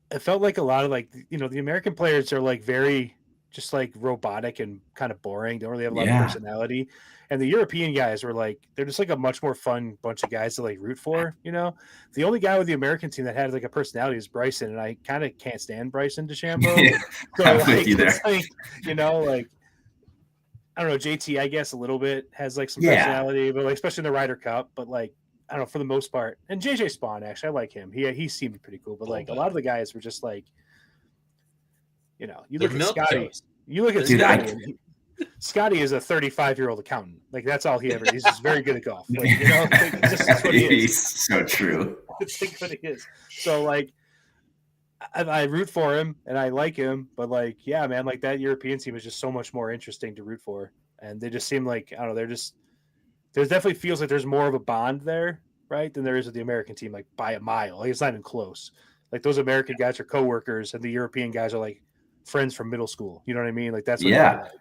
it felt like a lot of like the American players are like very just like robotic and kind of boring. Don't really have a lot of personality. And the European guys were like, they're just like a much more fun bunch of guys to like root for, The only guy with the American team that had like a personality is Bryson, and I kind of can't stand Bryson DeChambeau. So I'm like, with you there. it's like, like I don't know, JT, I guess a little bit has like some personality, but like especially in the Ryder Cup, but like I don't know, for the most part. And JJ Spawn, actually, I like him. He seemed pretty cool, but like a lot of the guys were just like, you look at Scotty. You look at Scotty. Scotty is a 35-year-old accountant. Like that's all he ever. He's just very good at golf. Like, that's what he is. He's so true. That's like what he is. So like, I root for him and I like him, but like, yeah, man, like that European team is just so much more interesting to root for, and they just seem like I don't know. There definitely feels like there's more of a bond there, right, than there is with the American team, like by a mile. Like it's not even close. Like those American guys are coworkers, and the European guys are like friends from middle school. You know what I mean? Like that's what like.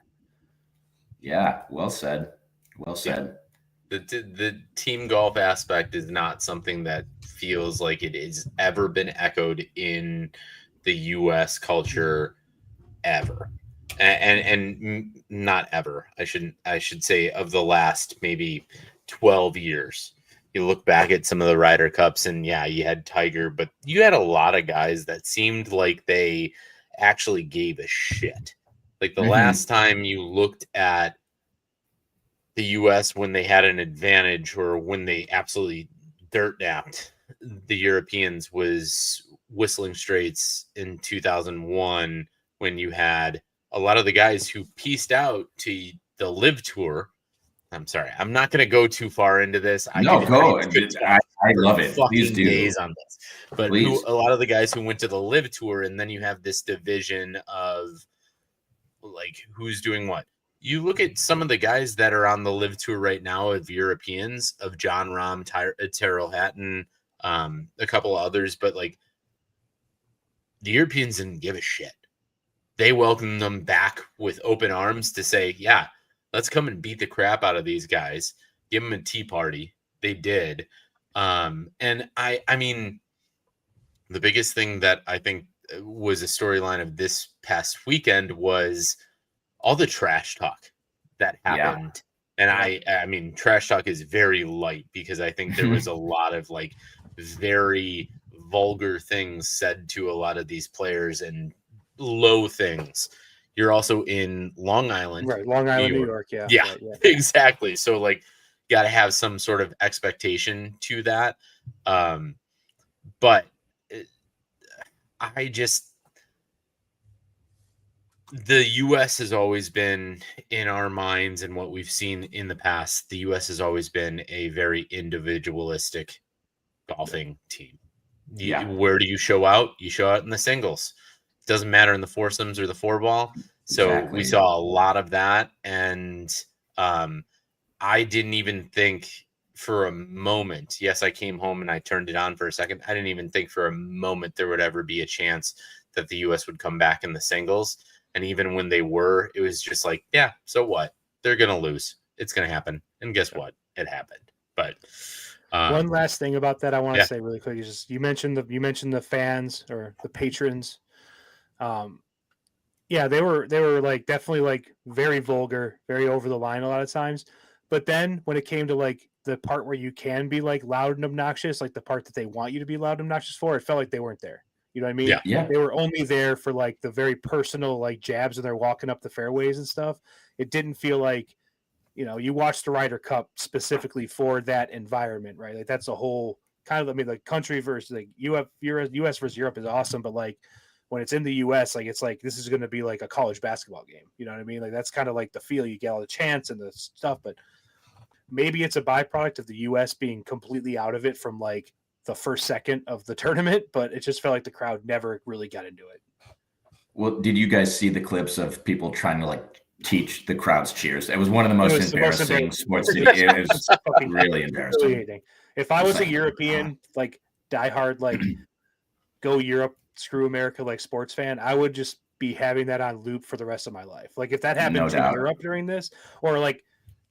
Yeah, well said. Well said. The team golf aspect is not something that feels like it has ever been echoed in the U.S. culture ever, and not ever. I should say of the last maybe 12 years. You look back at some of the Ryder Cups, and yeah, you had Tiger, but you had a lot of guys that seemed like they actually gave a shit. Like the last time you looked at the U.S. when they had an advantage or when they absolutely dirt napped the Europeans was Whistling Straits in 2001, when you had a lot of the guys who pieced out to the Live Tour. I'm sorry, I'm not going to go too far into this. I love it. Please do. Days on this, but a lot of the guys who went to the Live Tour, and then you have this division of like who's doing what. You look at some of the guys that are on the Live Tour right now of Europeans, of John Rahm, Tyrrell Hatton, a couple of others, but like the Europeans didn't give a shit. They welcomed them back with open arms to say, yeah, let's come and beat the crap out of these guys. Give them a tea party. They did. And I mean, the biggest thing that I think was a storyline of this past weekend was all the trash talk that happened. And I mean, trash talk is very light because I think there was a lot of like very vulgar things said to a lot of these players and low things. You're also in Long Island. Right. Long Island, New York. Yeah. Yeah, exactly. So like, got to have some sort of expectation to that. But the U.S. has always been in our minds, and what we've seen in the past, the U.S. has always been a very individualistic golfing team. Where do you show out? You show out in the singles. It doesn't matter in the foursomes or the four ball. So we saw a lot of that. And I didn't even think for a moment, yes, I came home and I turned it on for a second. I didn't even think for a moment there would ever be a chance that the U.S. would come back in the singles. And even when they were, it was just like, yeah, so what? They're going to lose. It's going to happen. And guess what? It happened. But one last thing about that I want to say really quick is just you mentioned the fans or the patrons. They were like definitely like very vulgar, very over the line a lot of times. But then when it came to like the part where you can be like loud and obnoxious, like the part that they want you to be loud and obnoxious for, it felt like they weren't there. You know what I mean? Yeah. They were only there for like the very personal like jabs and they're walking up the fairways and stuff. It didn't feel like you watch the Ryder Cup specifically for that environment, right? Like that's a whole kind of, like country versus like US versus Europe is awesome, but like when it's in the US, like it's like this is going to be like a college basketball game. You know what I mean? Like that's kind of like the feel you get, all the chants and the stuff, but maybe it's a byproduct of the US being completely out of it from like the first second of the tournament, but it just felt like the crowd never really got into it. Well, did you guys see the clips of people trying to like teach the crowd's cheers? It was one of the most embarrassing sports. It was really embarrassing. If I was a European, like diehard, like go Europe, screw America, like sports fan, I would just be having that on loop for the rest of my life. Like if that happened to Europe during this, or like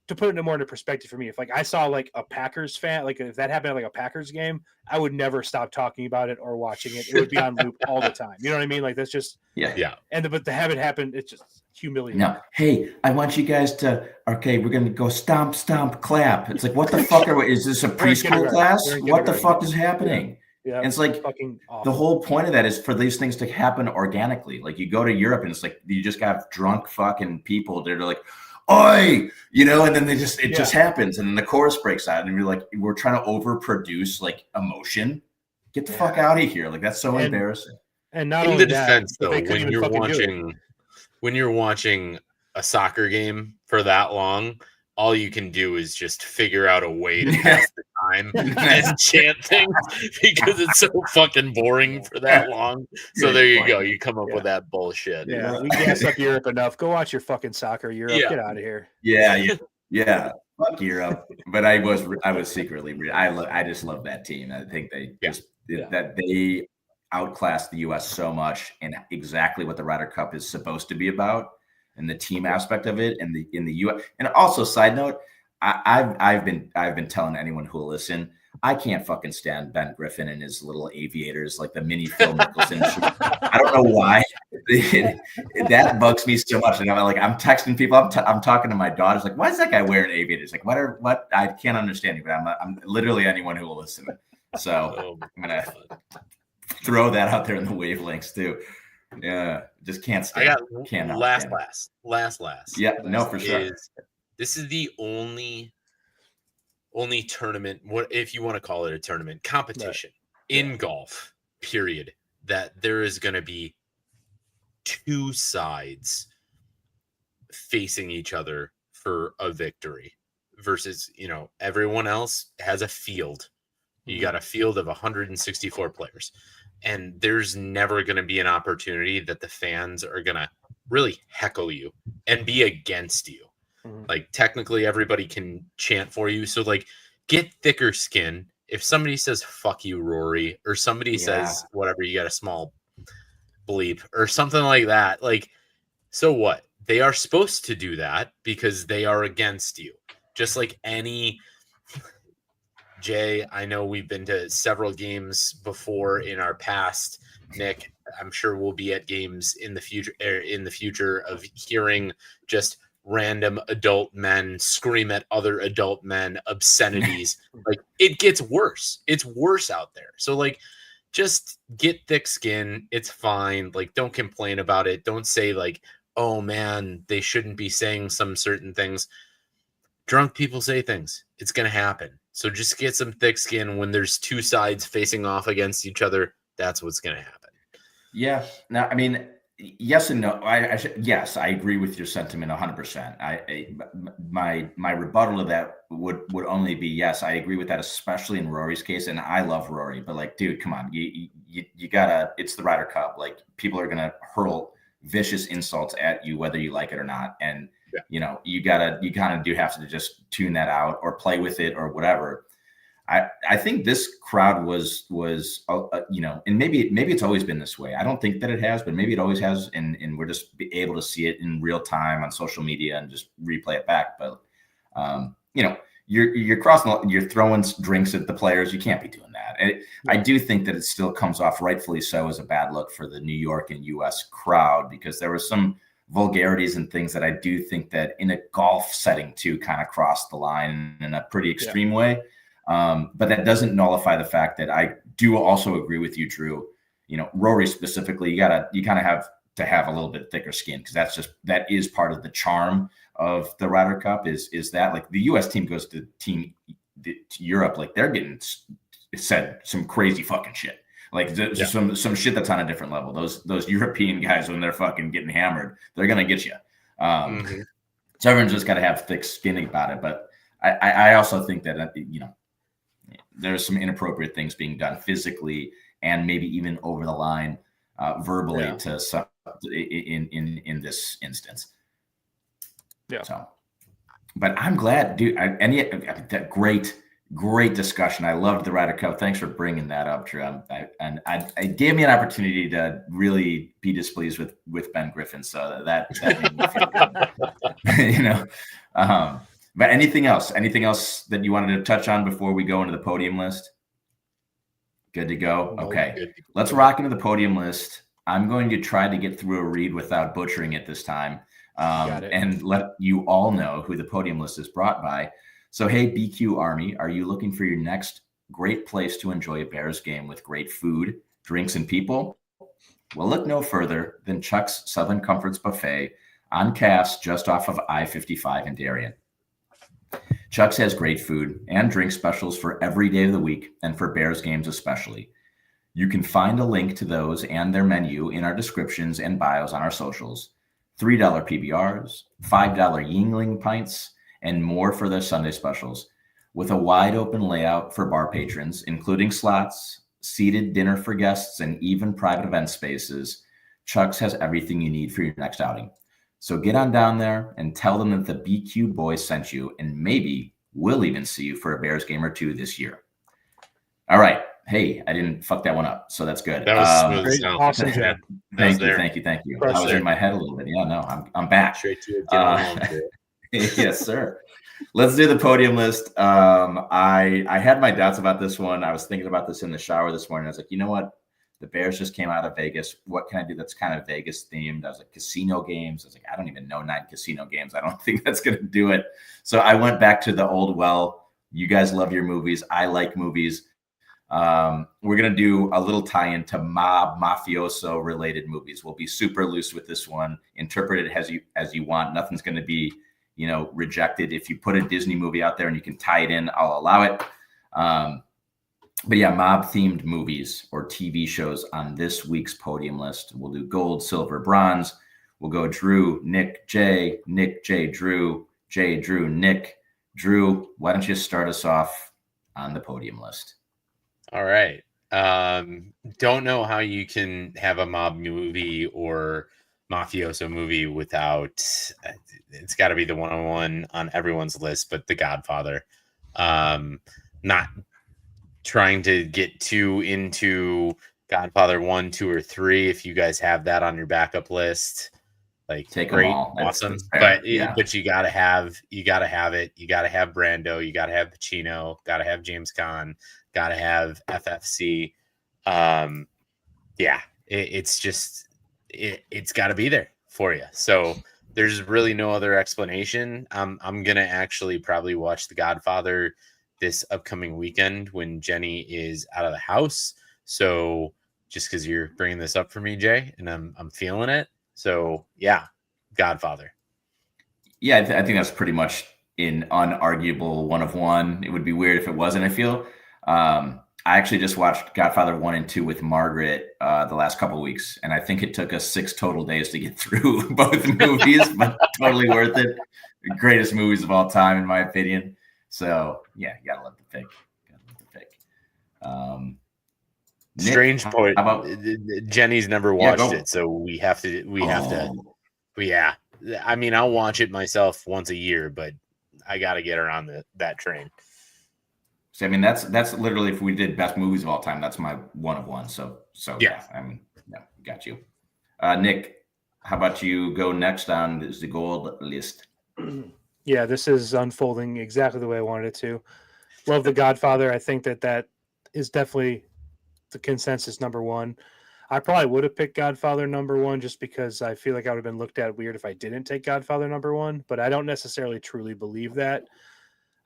to put it more into perspective for me, if like I saw like a Packers fan, like if that happened at like a Packers game, I would never stop talking about it or watching it. It would be on loop all the time. You know what I mean? Like that's just but to have it happen, it's just humiliating. No, hey, I want you guys to we're gonna go stomp, stomp, clap. It's like, what the fuck is this, a preschool class? What the fuck is happening? Yeah. And it's like the whole point of that is for these things to happen organically. Like you go to Europe and it's like you just got drunk fucking people that are like, oi, and then it just happens, and then the chorus breaks out, and you're like, we're trying to overproduce like emotion. Get the fuck out of here! Like that's so embarrassing. And not in only the defense, that, though, when you're watching a soccer game for that long, all you can do is just figure out a way to pass the time and chant things because it's so fucking boring for that long. So there you go. You come up with that bullshit. Yeah, we gas up Europe enough. Go watch your fucking soccer, Europe. Get out of here. Yeah. Fuck Europe. But I was secretly, I just love that team. I think that they outclassed the U.S. so much, and exactly what the Ryder Cup is supposed to be about. And the team aspect of it, and in the U.S. And also, side note, I've been telling anyone who will listen, I can't fucking stand Ben Griffin and his little aviators, like the mini Phil Mickelson. I don't know why that bugs me so much. And I'm texting people. I'm talking to my daughters, like, why is that guy wearing aviators? Like, what? I can't understand you, but I'm literally anyone who will listen. So I'm gonna throw that out there in the wavelengths too. Yeah, just can't stand. Last. Yeah, no, for sure. This is the only tournament, what if you want to call it a tournament, competition in golf, period, that there is going to be two sides facing each other for a victory versus, everyone else has a field. You got a field of 164 players. And there's never going to be an opportunity that the fans are going to really heckle you and be against you. Mm-hmm. Like, technically, everybody can chant for you. So, like, get thicker skin. If somebody says, fuck you, Rory, or somebody says whatever, you got a small bleep or something like that. Like, so what? They are supposed to do that because they are against you. Just like any... Jay, I know we've been to several games before in our past. Nick, I'm sure we'll be at games in the future of hearing just random adult men scream at other adult men obscenities. Like, it gets worse. It's worse out there. So, like, just get thick skin. It's fine. Like, don't complain about it. Don't say, like, oh, man, they shouldn't be saying some certain things. Drunk people say things. It's going to happen. So just get some thick skin when there's two sides facing off against each other. That's what's going to happen. Yeah. Now, I mean, yes and no. Yes, I agree with your sentiment 100%. My rebuttal to that would only be yes. I agree with that, especially in Rory's case. And I love Rory, but like, dude, come on, you gotta. It's the Ryder Cup. Like, people are gonna hurl vicious insults at you whether you like it or not, and you kind of do have to just tune that out or play with it or whatever. I think this crowd was and maybe it's always been this way. I don't think that it has, but maybe it always has, and we're just able to see it in real time on social media and just replay it back. But you're crossing, you're throwing drinks at the players. You can't be doing that. And I do think that it still comes off, rightfully so, as a bad look for the New York and U.S. crowd, because there was some vulgarities and things that I do think that in a golf setting too kind of crossed the line in a pretty extreme way. But that doesn't nullify the fact that I do also agree with you, Drew. Rory specifically, you kind of have to have a little bit thicker skin, because that is part of the charm of the Ryder Cup is that like the U.S. team goes to Europe, like they're getting said some crazy fucking shit. Like some shit that's on a different level. Those European guys, when they're fucking getting hammered, they're gonna get you. So everyone's just got to have thick skin about it. But I also think that there's some inappropriate things being done physically and maybe even over the line, verbally to some in this instance. Yeah. So, but I'm glad, dude. That great discussion. I loved the Ryder Cup. Thanks for bringing that up, Drew. It gave me an opportunity to really be displeased with Ben Griffin. So that made me feel good. But anything else that you wanted to touch on before we go into the podium list? Good to go. Okay. Let's rock into the podium list. I'm going to try to get through a read without butchering it this time. And let you all know who the podium list is brought by. So, hey, BQ Army, are you looking for your next great place to enjoy a Bears game with great food, drinks, and people? Well, look no further than Chuck's Southern Comforts Buffet on Cass, just off of I-55 in Darien. Chuck's has great food and drink specials for every day of the week and for Bears games especially. You can find a link to those and their menu in our descriptions and bios on our socials. $3 PBRs, $5 Yingling pints, and more for their Sunday specials. With a wide open layout for bar patrons, including slots, seated dinner for guests, and even private event spaces, Chuck's has everything you need for your next outing. So get on down there and tell them that the BQ boys sent you, and maybe we'll even see you for a Bears game or two this year. All right. Hey, I didn't fuck that one up, so that's good. That was smooth. Awesome job. Thank you. I was in my head a little bit. Yeah, no, I'm back. Straight to it. Yes, sir. Let's do the podium list. I had my doubts about this one. I was thinking about this in the shower this morning. I was like, you know what? The Bears just came out of Vegas. What can I do that's kind of Vegas themed? I was like, casino games. I was like, I don't even know 9 casino games. I don't think that's going to do it. So I went back to the old well. You guys love your movies. I like movies. We're going to do a little tie-in to mafioso related movies. We'll be super loose with this one. Interpret it as you want. Nothing's going to be, rejected. If you put a Disney movie out there and you can tie it in, I'll allow it. But yeah, mob themed movies or TV shows on this week's podium list. We'll do gold, silver, bronze. We'll go Drew, Nick, Jay, Drew, Jay, Drew, Nick. Drew, why don't you start us off on the podium list? All right. Don't know how you can have a mob movie or mafioso movie without, it's got to be the one-on-one on everyone's list, but The Godfather. Not trying to get too into Godfather 1, 2, or 3. If you guys have that on your backup list, like take great, them all. Awesome. But you gotta have it. You gotta have Brando. You gotta have Pacino. Gotta have James Caan. Gotta have FFC. It's got to be there for you. So there's really no other explanation. I'm gonna actually probably watch The Godfather this upcoming weekend when Jenny is out of the house. So just because you're bringing this up for me, Jay, and I'm feeling it. So yeah, Godfather. Yeah, I think that's pretty much an unarguable one of one. It would be weird if it wasn't. I feel. I actually just watched Godfather 1 and 2 with Margaret the last couple of weeks, and I think it took us 6 total days to get through both movies, but totally worth it. The greatest movies of all time, in my opinion. So yeah, you gotta love the pick. Strange Nick, point. How about Jenny's never watched it, so we have to. Yeah, I mean, I'll watch it myself once a year, but I got to get her on that train. So, I mean, that's literally, if we did best movies of all time, that's my one of one. So yeah. I mean, yeah, got you. Nick, how about you go next on the gold list? Yeah, this is unfolding exactly the way I wanted it to. Love The Godfather. I think that is definitely the consensus number one. I probably would have picked Godfather number one just because I feel like I would have been looked at weird if I didn't take Godfather number one, but I don't necessarily truly believe that.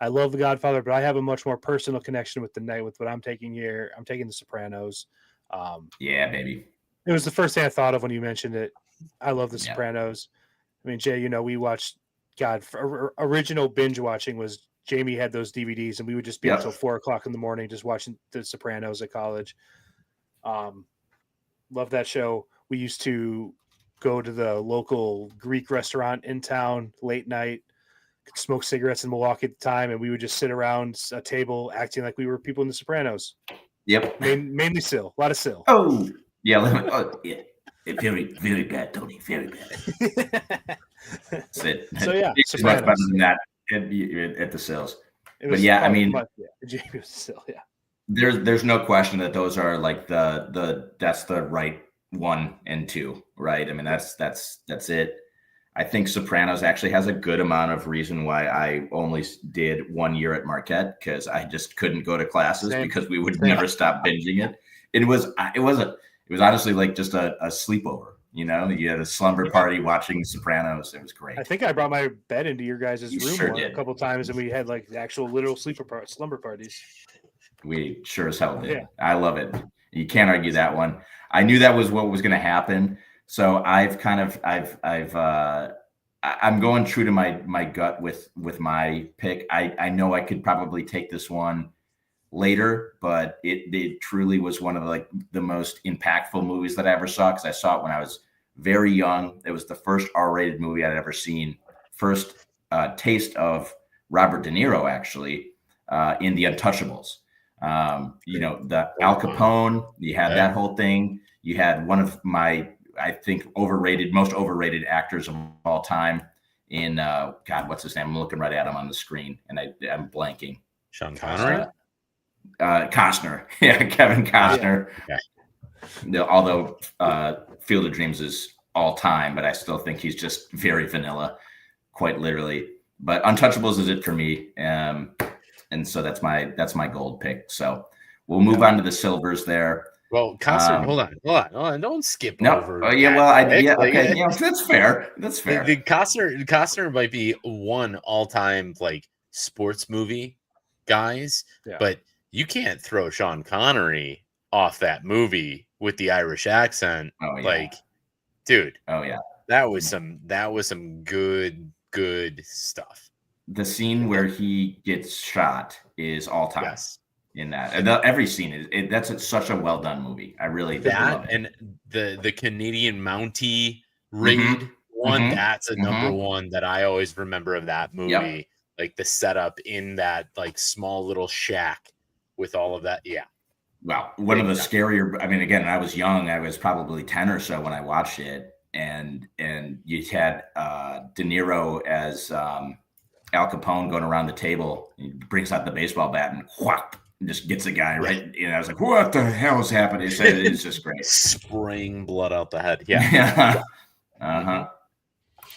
I love The Godfather, but I have a much more personal connection with the night with what I'm taking here. I'm taking The Sopranos. Yeah, baby. It was the first thing I thought of when you mentioned it. I love The Sopranos. I mean, Jay, we watched God, for original binge watching was Jamie had those DVDs, and we would just be up till 4:00 in the morning just watching The Sopranos at college. Love that show. We used to go to the local Greek restaurant in town late night, could smoke cigarettes in Milwaukee at the time, and we would just sit around a table acting like we were people in The Sopranos. Yep. Mainly Sil. A lot of Sil. Oh, yeah. Very, very bad, Tony. Very bad. That's it. So, yeah. It's much better than that at the Sills. But yeah, I mean, Jamie was Sil, yeah. There's no question that those are like that's the right 1 and 2, right? I mean, that's it. I think Sopranos actually has a good amount of reason why I only did 1 year at Marquette, because I just couldn't go to classes because we would never stop binging it. It was honestly like just a sleepover. You know, you had a slumber party watching Sopranos. It was great. I think I brought my bed into your guys' room sure a couple times, and we had like the actual literal slumber parties. We sure as hell did. Yeah. I love it. You can't argue that one. I knew that was what was going to happen. So I'm going true to my gut with my pick. I know I could probably take this one later, but it truly was one of the most impactful movies that I ever saw, because I saw it when I was very young. It was the first R-rated movie I'd ever seen. First taste of Robert De Niro, actually, in The Untouchables. The Al Capone, you had that whole thing. You had one of my, I think, most overrated actors of all time in, God, what's his name? I'm looking right at him on the screen, and I'm blanking. Sean Connery? Costner. Yeah, Kevin Costner. Yeah. Although Field of Dreams is all time, but I still think he's just very vanilla, quite literally. But Untouchables is it for me. And so that's my gold pick. So we'll move on to the silvers there. Well, Costner, hold on. Don't skip over. Oh yeah, well, okay, yeah, that's fair. That's fair. The Costner might be one all-time like sports movie guys, but you can't throw Sean Connery off that movie with the Irish accent. Oh, yeah. Like, dude. Oh yeah. That was some good stuff. The scene where he gets shot is all time. Yes. In that, every scene that's such a well done movie. I really love it. And the Canadian Mountie raid one. That's a number one that I always remember of that movie. Yep. Like the setup in that like small little shack with all of that. Yeah. Wow. One of the scarier. I mean, again, I was young. I was probably 10 or so when I watched it, and you had De Niro as Al Capone going around the table. He brings out the baseball bat and whack. Just gets a guy right. I was like, "What the hell is happening?" He said, "It's just great." Spraying blood out the head. Yeah.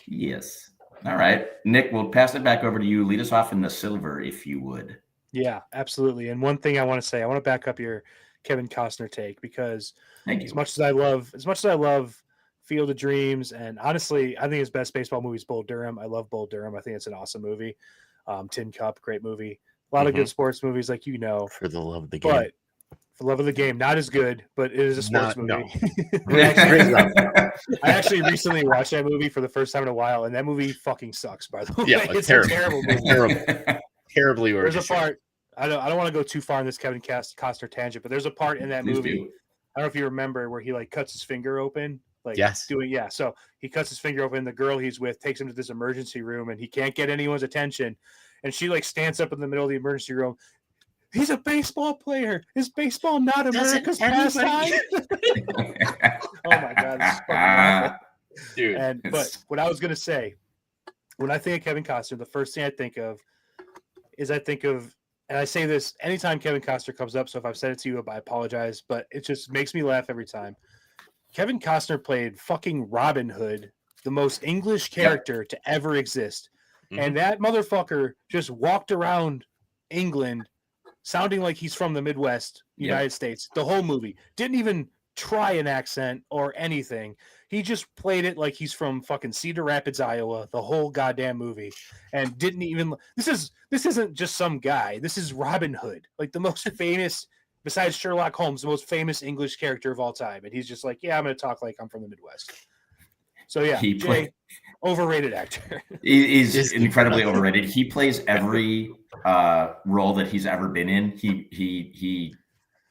Yes. All right, Nick. We'll pass it back over to you. Lead us off in the silver, if you would. Yeah, absolutely. And one thing I want to say, I want to back up your Kevin Costner take, because as much as I love Field of Dreams, and honestly, I think his best baseball movie is Bull Durham. I love Bull Durham. I think it's an awesome movie. Tin Cup, great movie. A lot of good sports movies, like For the Love of the Game. But For Love of the Game, not as good, but it is a sports movie. No. I actually recently watched that movie for the first time in a while, and that movie fucking sucks, by the way. Yeah, it's terrible. a terrible movie. Terribly There's a orchestrated. part, I don't want to go too far in this Kevin Costner tangent, but there's a part in that movie, I don't know if you remember, where he like cuts his finger open. So he cuts his finger open. The girl he's with takes him to this emergency room, and he can't get anyone's attention. And she like stands up in the middle of the emergency room. He's a baseball player. Is baseball not America's pastime? Oh my God, this is fucking awful. Dude. But what I was gonna say, when I think of Kevin Costner, the first thing I think of, and I say this anytime Kevin Costner comes up. So if I've said it to you, I apologize, but it just makes me laugh every time. Kevin Costner played fucking Robin Hood, the most English character to ever exist. And that motherfucker just walked around England sounding like he's from the Midwest, United States, the whole movie. Didn't even try an accent or anything. He just played it like he's from fucking Cedar Rapids, Iowa, the whole goddamn movie. And didn't even, this isn't just some guy. This is Robin Hood, like the most famous, besides Sherlock Holmes, the most famous English character of all time. And he's just like, yeah, I'm going to talk like I'm from the Midwest. So yeah, He Jay, overrated actor. He's incredibly overrated. He plays every role that he's ever been in. He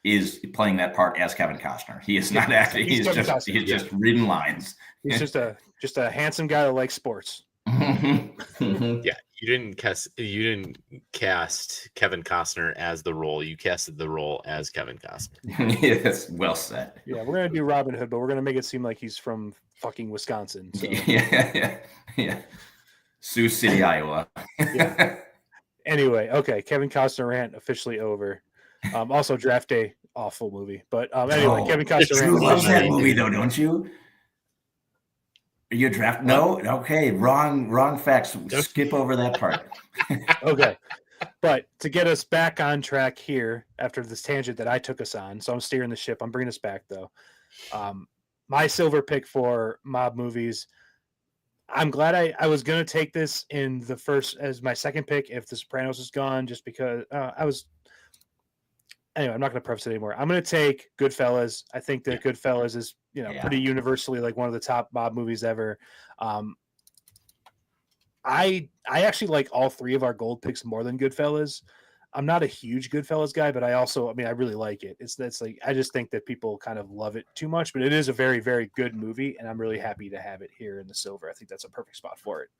is playing that part as Kevin Costner. He is not acting. He's just reading lines. He's just a handsome guy that likes sports. Yeah, you didn't cast Kevin Costner as the role. You casted the role as Kevin Costner. Yes, well said. Yeah, we're gonna do Robin Hood, but we're gonna make it seem like he's from fucking Wisconsin. So. Yeah. Sioux City, Iowa. Yeah. Anyway, okay, Kevin Costner rant officially over. Also, Draft Day, awful movie. But anyway, Kevin Costner rant. You love that movie, though, don't you? Are you a draft? No? Okay, wrong facts. Skip over that part. Okay. But to get us back on track here after this tangent that I took us on, so I'm steering the ship. I'm bringing us back, though. My silver pick for mob movies, I'm glad I was going to take this in the first as my second pick if The Sopranos is gone, just because anyway, I'm not going to preface it anymore. I'm going to take Goodfellas. I think that Goodfellas is, pretty universally like one of the top mob movies ever. I actually like all three of our gold picks more than Goodfellas. I'm not a huge Goodfellas guy, but I really like it. It's like, I just think that people kind of love it too much, but it is a very, very good movie. And I'm really happy to have it here in the silver. I think that's a perfect spot for it.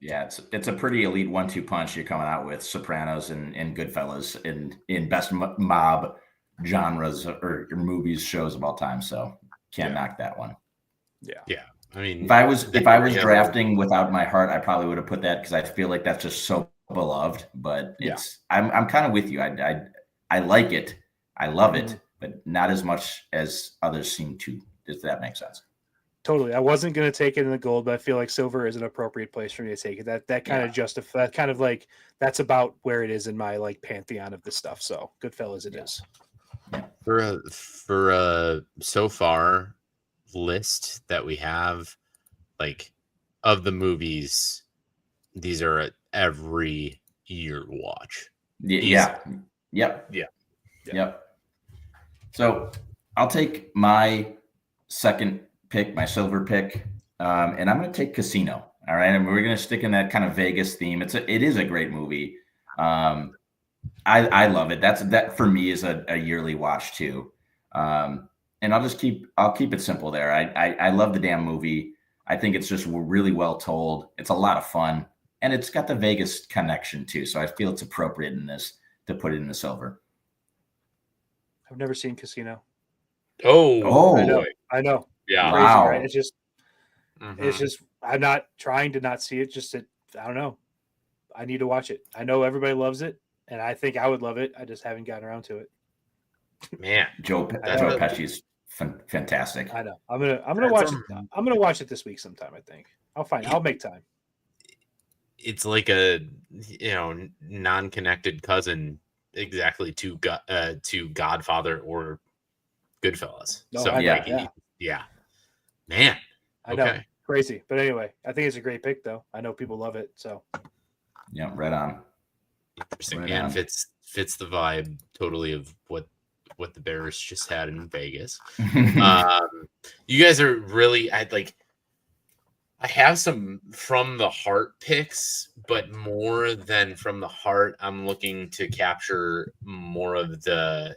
Yeah, it's a pretty elite 1-2 punch you're coming out with, Sopranos and Goodfellas in best mob genres or movies, shows of all time. So can't knock that one. Yeah. I mean, if I was drafting without my heart, I probably would have put that because I feel like that's just so beloved. But I'm kind of with you. I like it, I love it, but not as much as others seem to. Does that make sense? Totally. I wasn't going to take it in the gold, but I feel like silver is an appropriate place for me to take it. That kind of justifies that, kind of like that's about where it is in my like pantheon of this stuff. So Goodfellas it is. For a so far list that we have, like of the movies, these are a every year watch. Yeah. Yep. So I'll take my second pick, my silver pick, and I'm going to take Casino. All right, and we're going to stick in that kind of Vegas theme. It is a great movie. I love it. That for me is a yearly watch too. And I'll keep it simple there. I love the damn movie. I think it's just really well told. It's a lot of fun, and it's got the Vegas connection too. So I feel it's appropriate in this to put it in the silver. I've never seen Casino. Oh, I know. Yeah. Crazy, wow. Right? It's just I'm not trying to not see it. Just that I don't know. I need to watch it. I know everybody loves it, and I think I would love it. I just haven't gotten around to it. Man, Joe Pesci's fantastic. I know. I'm gonna watch it. I'm gonna watch it this week sometime. I think I'll make time. It's like a non-connected cousin exactly to Godfather or Goodfellas. No, so yeah. Man, I know, crazy. But anyway, I think it's a great pick, though. I know people love it. So yeah, right on. Interesting. Right and on. Fits the vibe totally of what the Bears just had in Vegas. You guys are really I have some from the heart picks, but more than from the heart, I'm looking to capture more of the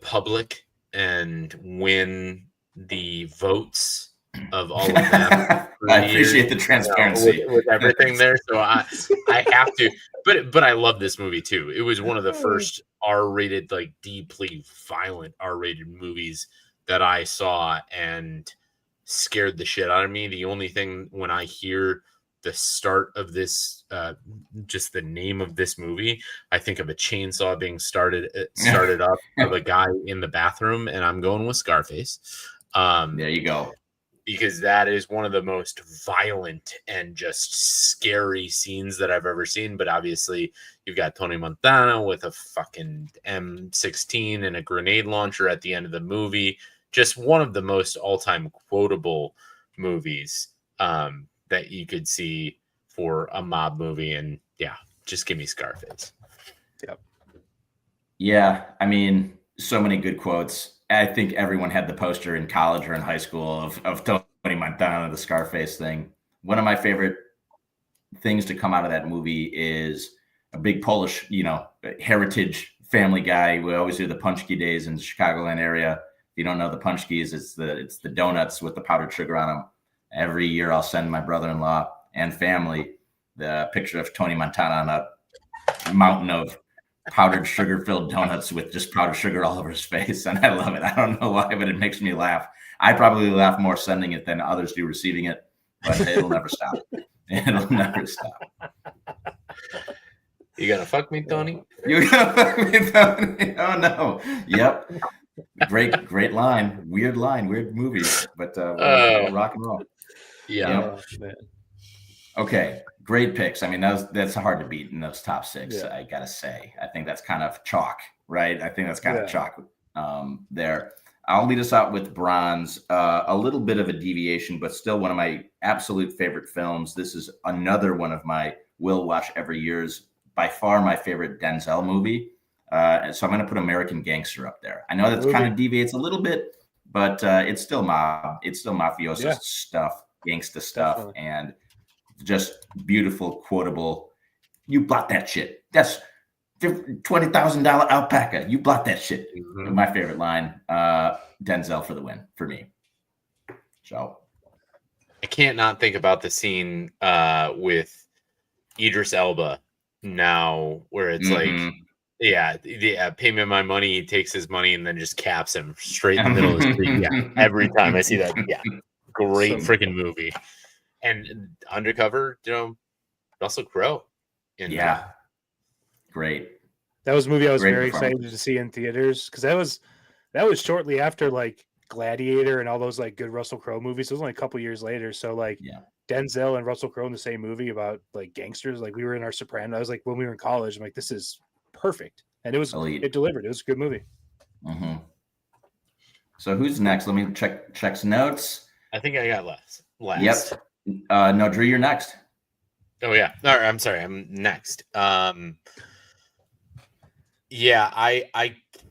public and win the votes of all of them. I appreciate the transparency with everything there. So I have to, but I love this movie too. It was one of the first R-rated, like deeply violent R-rated movies that I saw and scared the shit out of me. The only thing when I hear the start of this, just the name of this movie, I think of a chainsaw being started up of a guy in the bathroom, and I'm going with Scarface. There you go. Because that is one of the most violent and just scary scenes that I've ever seen. But obviously, you've got Tony Montana with a fucking M16 and a grenade launcher at the end of the movie. Just one of the most all-time quotable movies that you could see for a mob movie. And yeah, just give me Scarface. Yep. Yeah, I mean, so many good quotes. I think everyone had the poster in college or in high school of Tony Montana, the Scarface thing. One of my favorite things to come out of that movie is a big Polish, heritage family guy. We always do the Punchki days in the Chicagoland area. If you don't know the Punchkis, it's the donuts with the powdered sugar on them. Every year I'll send my brother-in-law and family the picture of Tony Montana on a mountain of powdered sugar-filled donuts with just powdered sugar all over his face. And I love it. I don't know why, but it makes me laugh. I probably laugh more sending it than others do receiving it, but it'll never stop. It'll never stop. You gonna fuck me, Tony? You're gonna fuck me, Tony? Oh no. Yep. Great line. Weird line. Weird movie. But we'll rock and roll. Yeah. Yep. Okay. Great picks. I mean, that's hard to beat in those top six. Yeah. I gotta say. I think that's kind of chalk, right? I think that's kind of chalk there. I'll lead us out with bronze. A little bit of a deviation, but still one of my absolute favorite films. This is another one of my will watch every year's, by far my favorite Denzel movie. So I'm going to put American Gangster up there. I know that kind of deviates a little bit, but it's still mafioso stuff, gangsta stuff, definitely. And just beautiful, quotable. You block that shit. That's $20,000 alpaca. You block that shit. Mm-hmm. My favorite line. Denzel for the win for me. So I can't not think about the scene with Idris Elba now, where it's like, pay me my money. He takes his money and then just caps him straight in the middle of the street. Yeah, every time I see that, great freaking movie. And Undercover, Russell Crowe. Great. That was a movie I was very excited to see in theaters because that was shortly after like Gladiator and all those like good Russell Crowe movies. It was only a couple years later. So like Denzel and Russell Crowe in the same movie about like gangsters. Like we were in our Sopranos. I was like when we were in college, I'm like, this is perfect. And it delivered. It was a good movie. Mm-hmm. So who's next? Let me check notes. I think I got last. Yep. No, Drew, you're next. Oh yeah. All right, I'm sorry. I'm next. I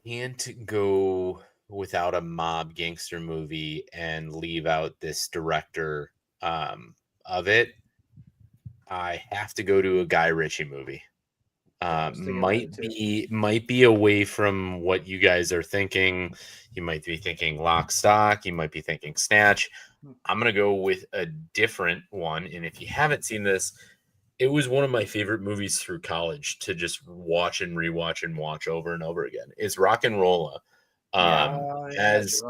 can't go without a mob gangster movie and leave out this director of it. I have to go to a Guy Ritchie movie. Might be away from what you guys are thinking. You might be thinking Lock, Stock. You might be thinking Snatch. I'm going to go with a different one. And if you haven't seen this, it was one of my favorite movies through college to just watch and rewatch and watch over and over again. It's Rock and Rolla. As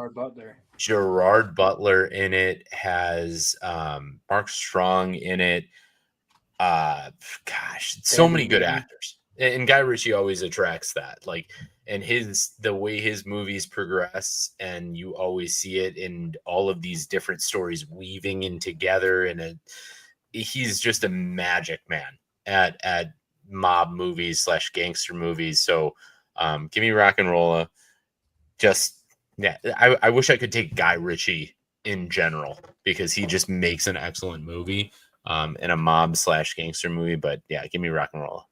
Gerard Butler in it, has Mark Strong in it. So many good actors. And Guy Ritchie always attracts that. Like, and the way his movies progress, and you always see it in all of these different stories weaving in together. And he's just a magic man at mob movies / gangster movies. So give me Rock and Rolla. I wish I could take Guy Ritchie in general because he just makes an excellent movie in a mob / gangster movie. But yeah, give me Rock and Rolla.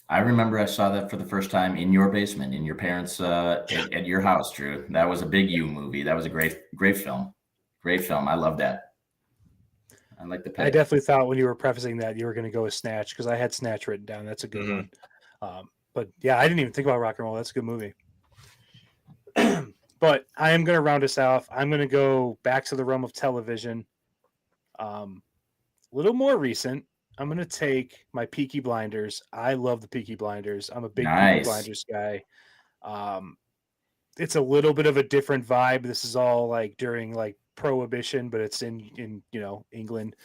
I remember I saw that for the first time in your basement, in your parents' at your house, Drew. That was a big you movie. That was a great film. Great film. I love that. I like the pick. I definitely thought when you were prefacing that you were going to go with Snatch because I had Snatch written down. That's a good one. But yeah, I didn't even think about Rock and Roll. That's a good movie. But I am going to round us off. I'm going to go back to the realm of television. A little more recent. I'm going to take my Peaky Blinders. I love the Peaky Blinders. I'm a big Peaky Blinders guy. It's a little bit of a different vibe. This is all like during like Prohibition, but it's in England,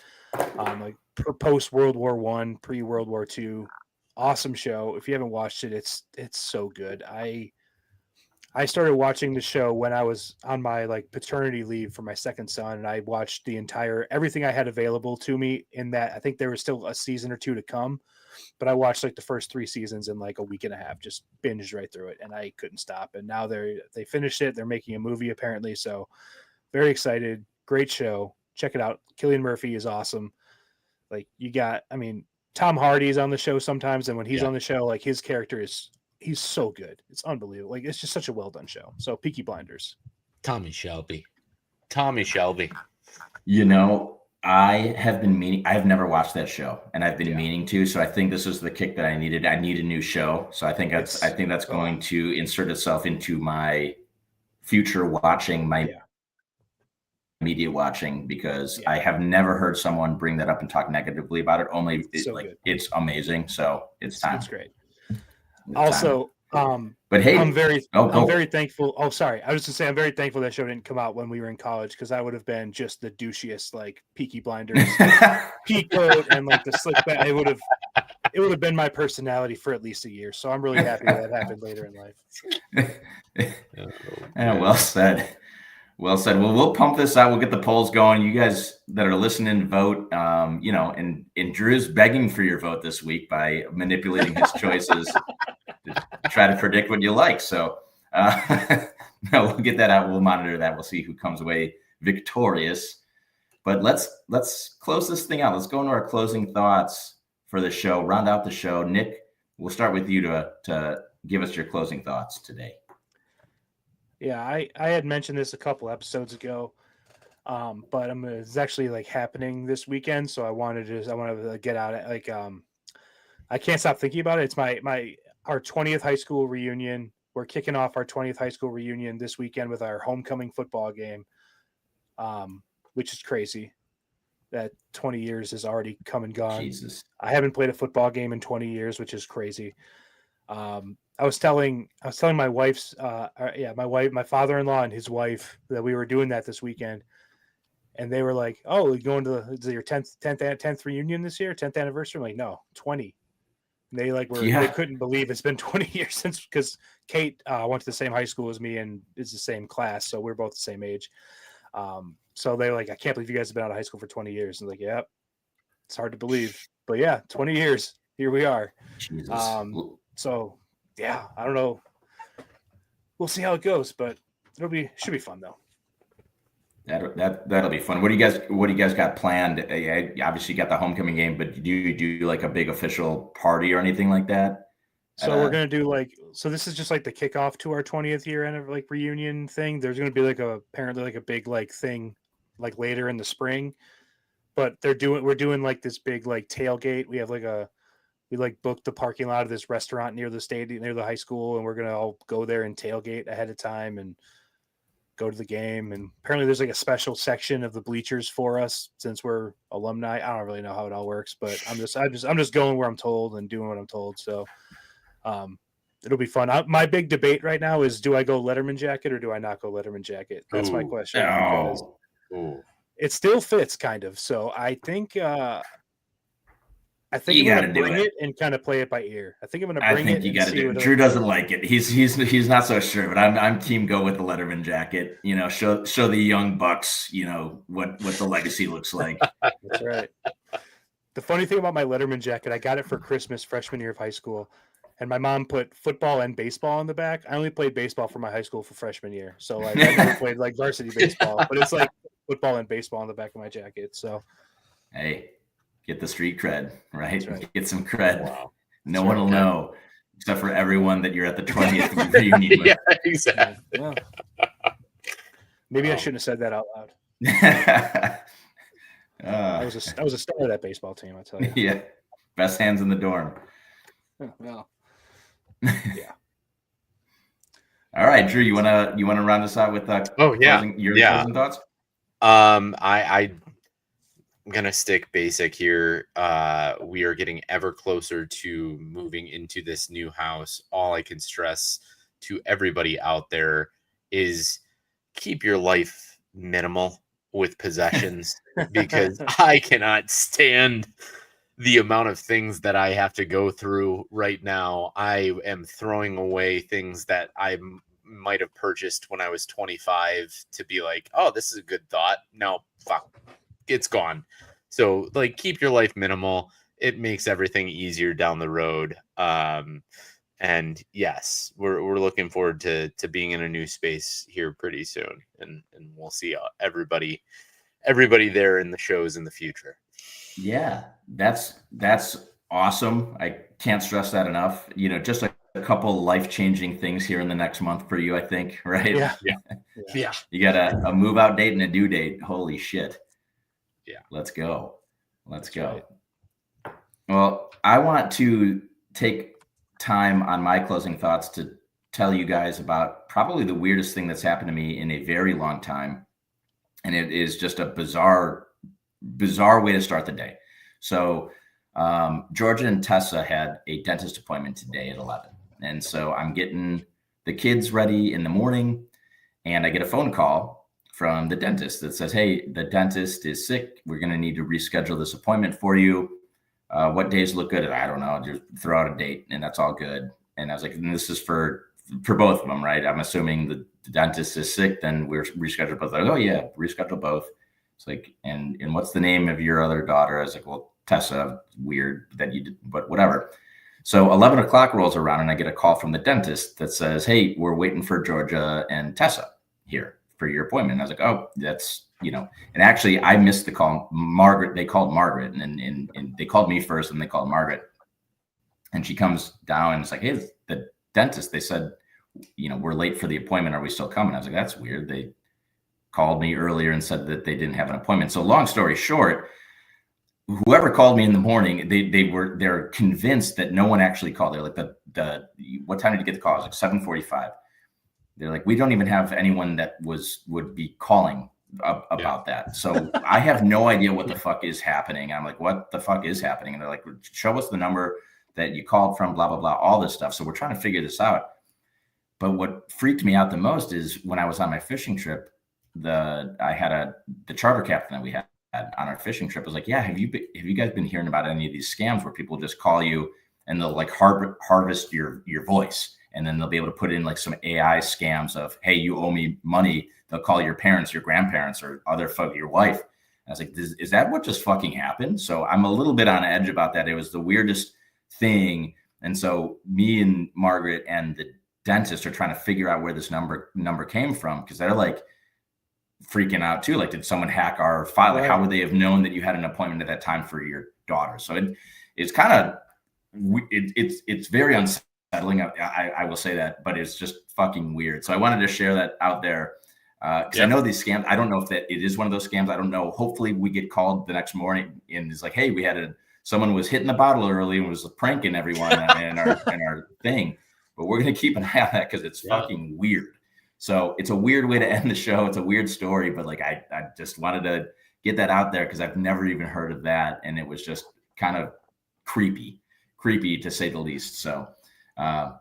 like post World War I, pre World War II. Awesome show. If you haven't watched it, it's so good. I started watching the show when I was on my like paternity leave for my second son, and I watched everything I had available to me in that. I think there was still a season or two to come, but I watched like the first 3 seasons in like a week and a half, just binged right through it, and I couldn't stop. And now they finished it. They're making a movie apparently, so very excited. Great show. Check it out. Cillian Murphy is awesome. Like Tom Hardy's on the show sometimes, and when he's on the show, like his character he's so good. It's unbelievable. Like it's just such a well done show. So Peaky Blinders. Tommy Shelby. You know, I've never watched that show, and I've been meaning to. So I think this is the kick that I needed. I need a new show. So I think that's going to insert itself into my future watching, my media watching, because I have never heard someone bring that up and talk negatively about it. Only it's amazing. So it's time. It's great. Also, but hey, I'm very thankful. Oh, sorry. I was just saying, I'm very thankful that show didn't come out when we were in college, because I would have been just the douchiest, like Peaky Blinders, peak coat, and like the slick back. It would have been my personality for at least a year. So I'm really happy that happened later in life. Well said. Well said. Well, we'll pump this out. We'll get the polls going. You guys that are listening, vote. And Drew's begging for your vote this week by manipulating his choices to try to predict what you like. So we'll get that out. We'll monitor that. We'll see who comes away victorious. But let's close this thing out. Let's go into our closing thoughts for the show. Round out the show. Nick, we'll start with you to give us your closing thoughts today. Yeah, I had mentioned this a couple episodes ago, but it's actually like happening this weekend. So I wanted to get out. I can't stop thinking about it. It's our 20th high school reunion. We're kicking off our 20th high school reunion this weekend with our homecoming football game, which is crazy. That 20 years has already come and gone. Jesus. I haven't played a football game in 20 years, which is crazy. I was telling my wife's, my father-in-law and his wife that we were doing that this weekend, and they were like, "Oh, you're going to your 10th reunion this year, 10th anniversary?" I'm like, "No, 20." And they they couldn't believe it's been 20 years since, because Kate went to the same high school as me and is the same class, so we're both the same age. So they were like, "I can't believe you guys have been out of high school for 20 years." And like, "Yeah, it's hard to believe, but yeah, 20 years, here we are." Jesus. So. Yeah, I don't know. We'll see how it goes, but should be fun though. That'll be fun. What do you guys got planned? Obviously, you got the homecoming game, but do you do like a big official party or anything like that? So we're gonna do this is just like the kickoff to our 20th year and reunion thing. There's gonna be apparently a big thing later in the spring, but we're doing this big tailgate. We have we booked the parking lot of this restaurant near the stadium, near the high school, and we're going to all go there and tailgate ahead of time and go to the game. And apparently there's a special section of the bleachers for us since we're alumni. I don't really know how it all works, but I'm just going where I'm told and doing what I'm told. So it'll be fun. My big debate right now is, do I go Letterman jacket or do I not go Letterman jacket? That's my question. Because it still fits kind of. So I think I'm going to bring it and kind of play it by ear. I think I'm going to bring it. I think you got to do it. Drew doesn't like it. He's not so sure, but I'm team go with the Letterman jacket. Show the young bucks, what the legacy looks like. That's right. The funny thing about my Letterman jacket, I got it for Christmas freshman year of high school, and my mom put football and baseball on the back. I only played baseball for my high school for freshman year, so I never played varsity baseball, but it's football and baseball on the back of my jacket. So, hey. Get the street cred, right? Get some cred. Wow. No one will know, except for everyone that you're at the 20th reunion with. Yeah, exactly. Yeah. Maybe I shouldn't have said that out loud. I was a star of that baseball team, I tell you. Yeah, best hands in the dorm. Well, yeah. All right, Drew, you wanna round us out with your closing thoughts? I'm going to stick basic here. We are getting ever closer to moving into this new house. All I can stress to everybody out there is keep your life minimal with possessions, because I cannot stand the amount of things that I have to go through right now. I am throwing away things that I might have purchased when I was 25 to be like, oh, this is a good thought. No, fuck. It's gone. So keep your life minimal. It makes everything easier down the road. And yes, we're looking forward to being in a new space here pretty soon, and we'll see everybody there in the shows in the future. Yeah, that's awesome. I can't stress that enough. Just a couple life-changing things here in the next month for you, I think, right? Yeah. You got a move out date and a due date. Holy shit. Let's go. That's right. Well, I want to take time on my closing thoughts to tell you guys about probably the weirdest thing that's happened to me in a very long time. And it is just a bizarre way to start the day. So Georgia and Tessa had a dentist appointment today at 11. And so I'm getting the kids ready in the morning, and I get a phone call from the dentist that says, hey, the dentist is sick. We're going to need to reschedule this appointment for you. What days look good? I don't know. Just throw out a date, and that's all good. And I was like, and this is for both of them, right? I'm assuming the dentist is sick, then we're rescheduled both. Like, oh yeah, reschedule both. It's like, and what's the name of your other daughter? I was like, well, Tessa. Weird that you did, but whatever. So 11 o'clock rolls around, and I get a call from the dentist that says, hey, we're waiting for Georgia and Tessa here for your appointment. And I was like, oh, that's, and actually I missed the call. Margaret, they called Margaret, and they called me first, and they called Margaret, and she comes down and it's like, hey, the dentist, they said, we're late for the appointment. Are we still coming? I was like, that's weird. They called me earlier and said that they didn't have an appointment. So long story short, whoever called me in the morning, they're convinced that no one actually called. They're like, what time did you get the call? I was like 7:45. They're like, we don't even have anyone that would be calling about that. So I have no idea what the fuck is happening. I'm like, what the fuck is happening? And they're like, show us the number that you called from, blah, blah, blah, all this stuff. So we're trying to figure this out. But what freaked me out the most is when I was on my fishing trip, the charter captain that we had on our fishing trip was like, yeah, have you guys been hearing about any of these scams where people just call you and they'll like harvest your voice, and then they'll be able to put in like some AI scams of, hey, you owe me money. They'll call your parents, your grandparents, or other folk, your wife. And I was like, is that what just fucking happened? So I'm a little bit on edge about that. It was the weirdest thing. And so me and Margaret and the dentist are trying to figure out where this number came from, because they're like freaking out too. Like, did someone hack our file? Like, how would they have known that you had an appointment at that time for your daughter? So it's kind of, it's very unsettling. I will say that, but it's just fucking weird. So I wanted to share that out there. Because I know these scams. I don't know if that it is one of those scams. I don't know. Hopefully we get called the next morning and it's like, hey, we had someone was hitting the bottle early and was pranking everyone in our thing. But we're gonna keep an eye on that because it's fucking weird. So it's a weird way to end the show. It's a weird story, but like I just wanted to get that out there because I've never even heard of that, and it was just kind of creepy to say the least. So.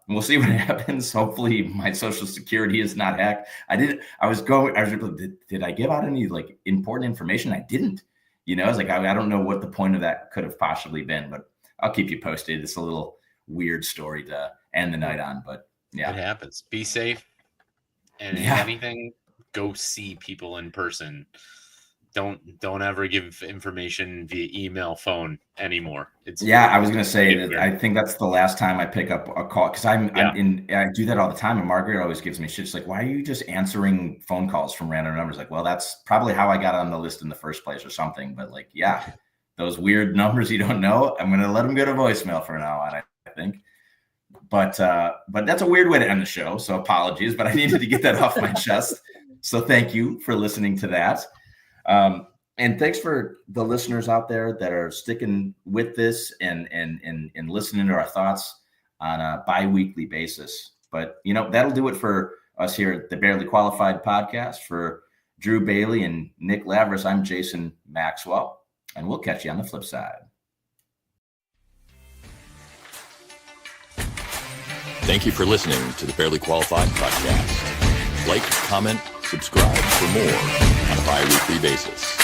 We'll see what happens. Hopefully my social security is not hacked. Did I give out any like important information? I didn't, I was like, I don't know what the point of that could have possibly been, but I'll keep you posted. It's a little weird story to end the night on, but yeah, it happens. Be safe. And if anything, go see people in person. Don't ever give information via email, phone anymore. I was gonna say that I think that's the last time I pick up a call, because I do that all the time, and Margaret always gives me shit. She's like, why are you just answering phone calls from random numbers? Like, well, that's probably how I got on the list in the first place or something. But like, those weird numbers you don't know, I'm gonna let them go to voicemail for now on, I think. But that's a weird way to end the show. So apologies, but I needed to get that off my chest. So thank you for listening to that. And thanks for the listeners out there that are sticking with this and listening to our thoughts on a bi-weekly basis. But, that'll do it for us here at the Barely Qualified podcast. For Drew Bailey and Nick Lavris, I'm Jason Maxwell, and we'll catch you on the flip side. Thank you for listening to the Barely Qualified podcast. Like, comment, subscribe for more on a bi-weekly basis.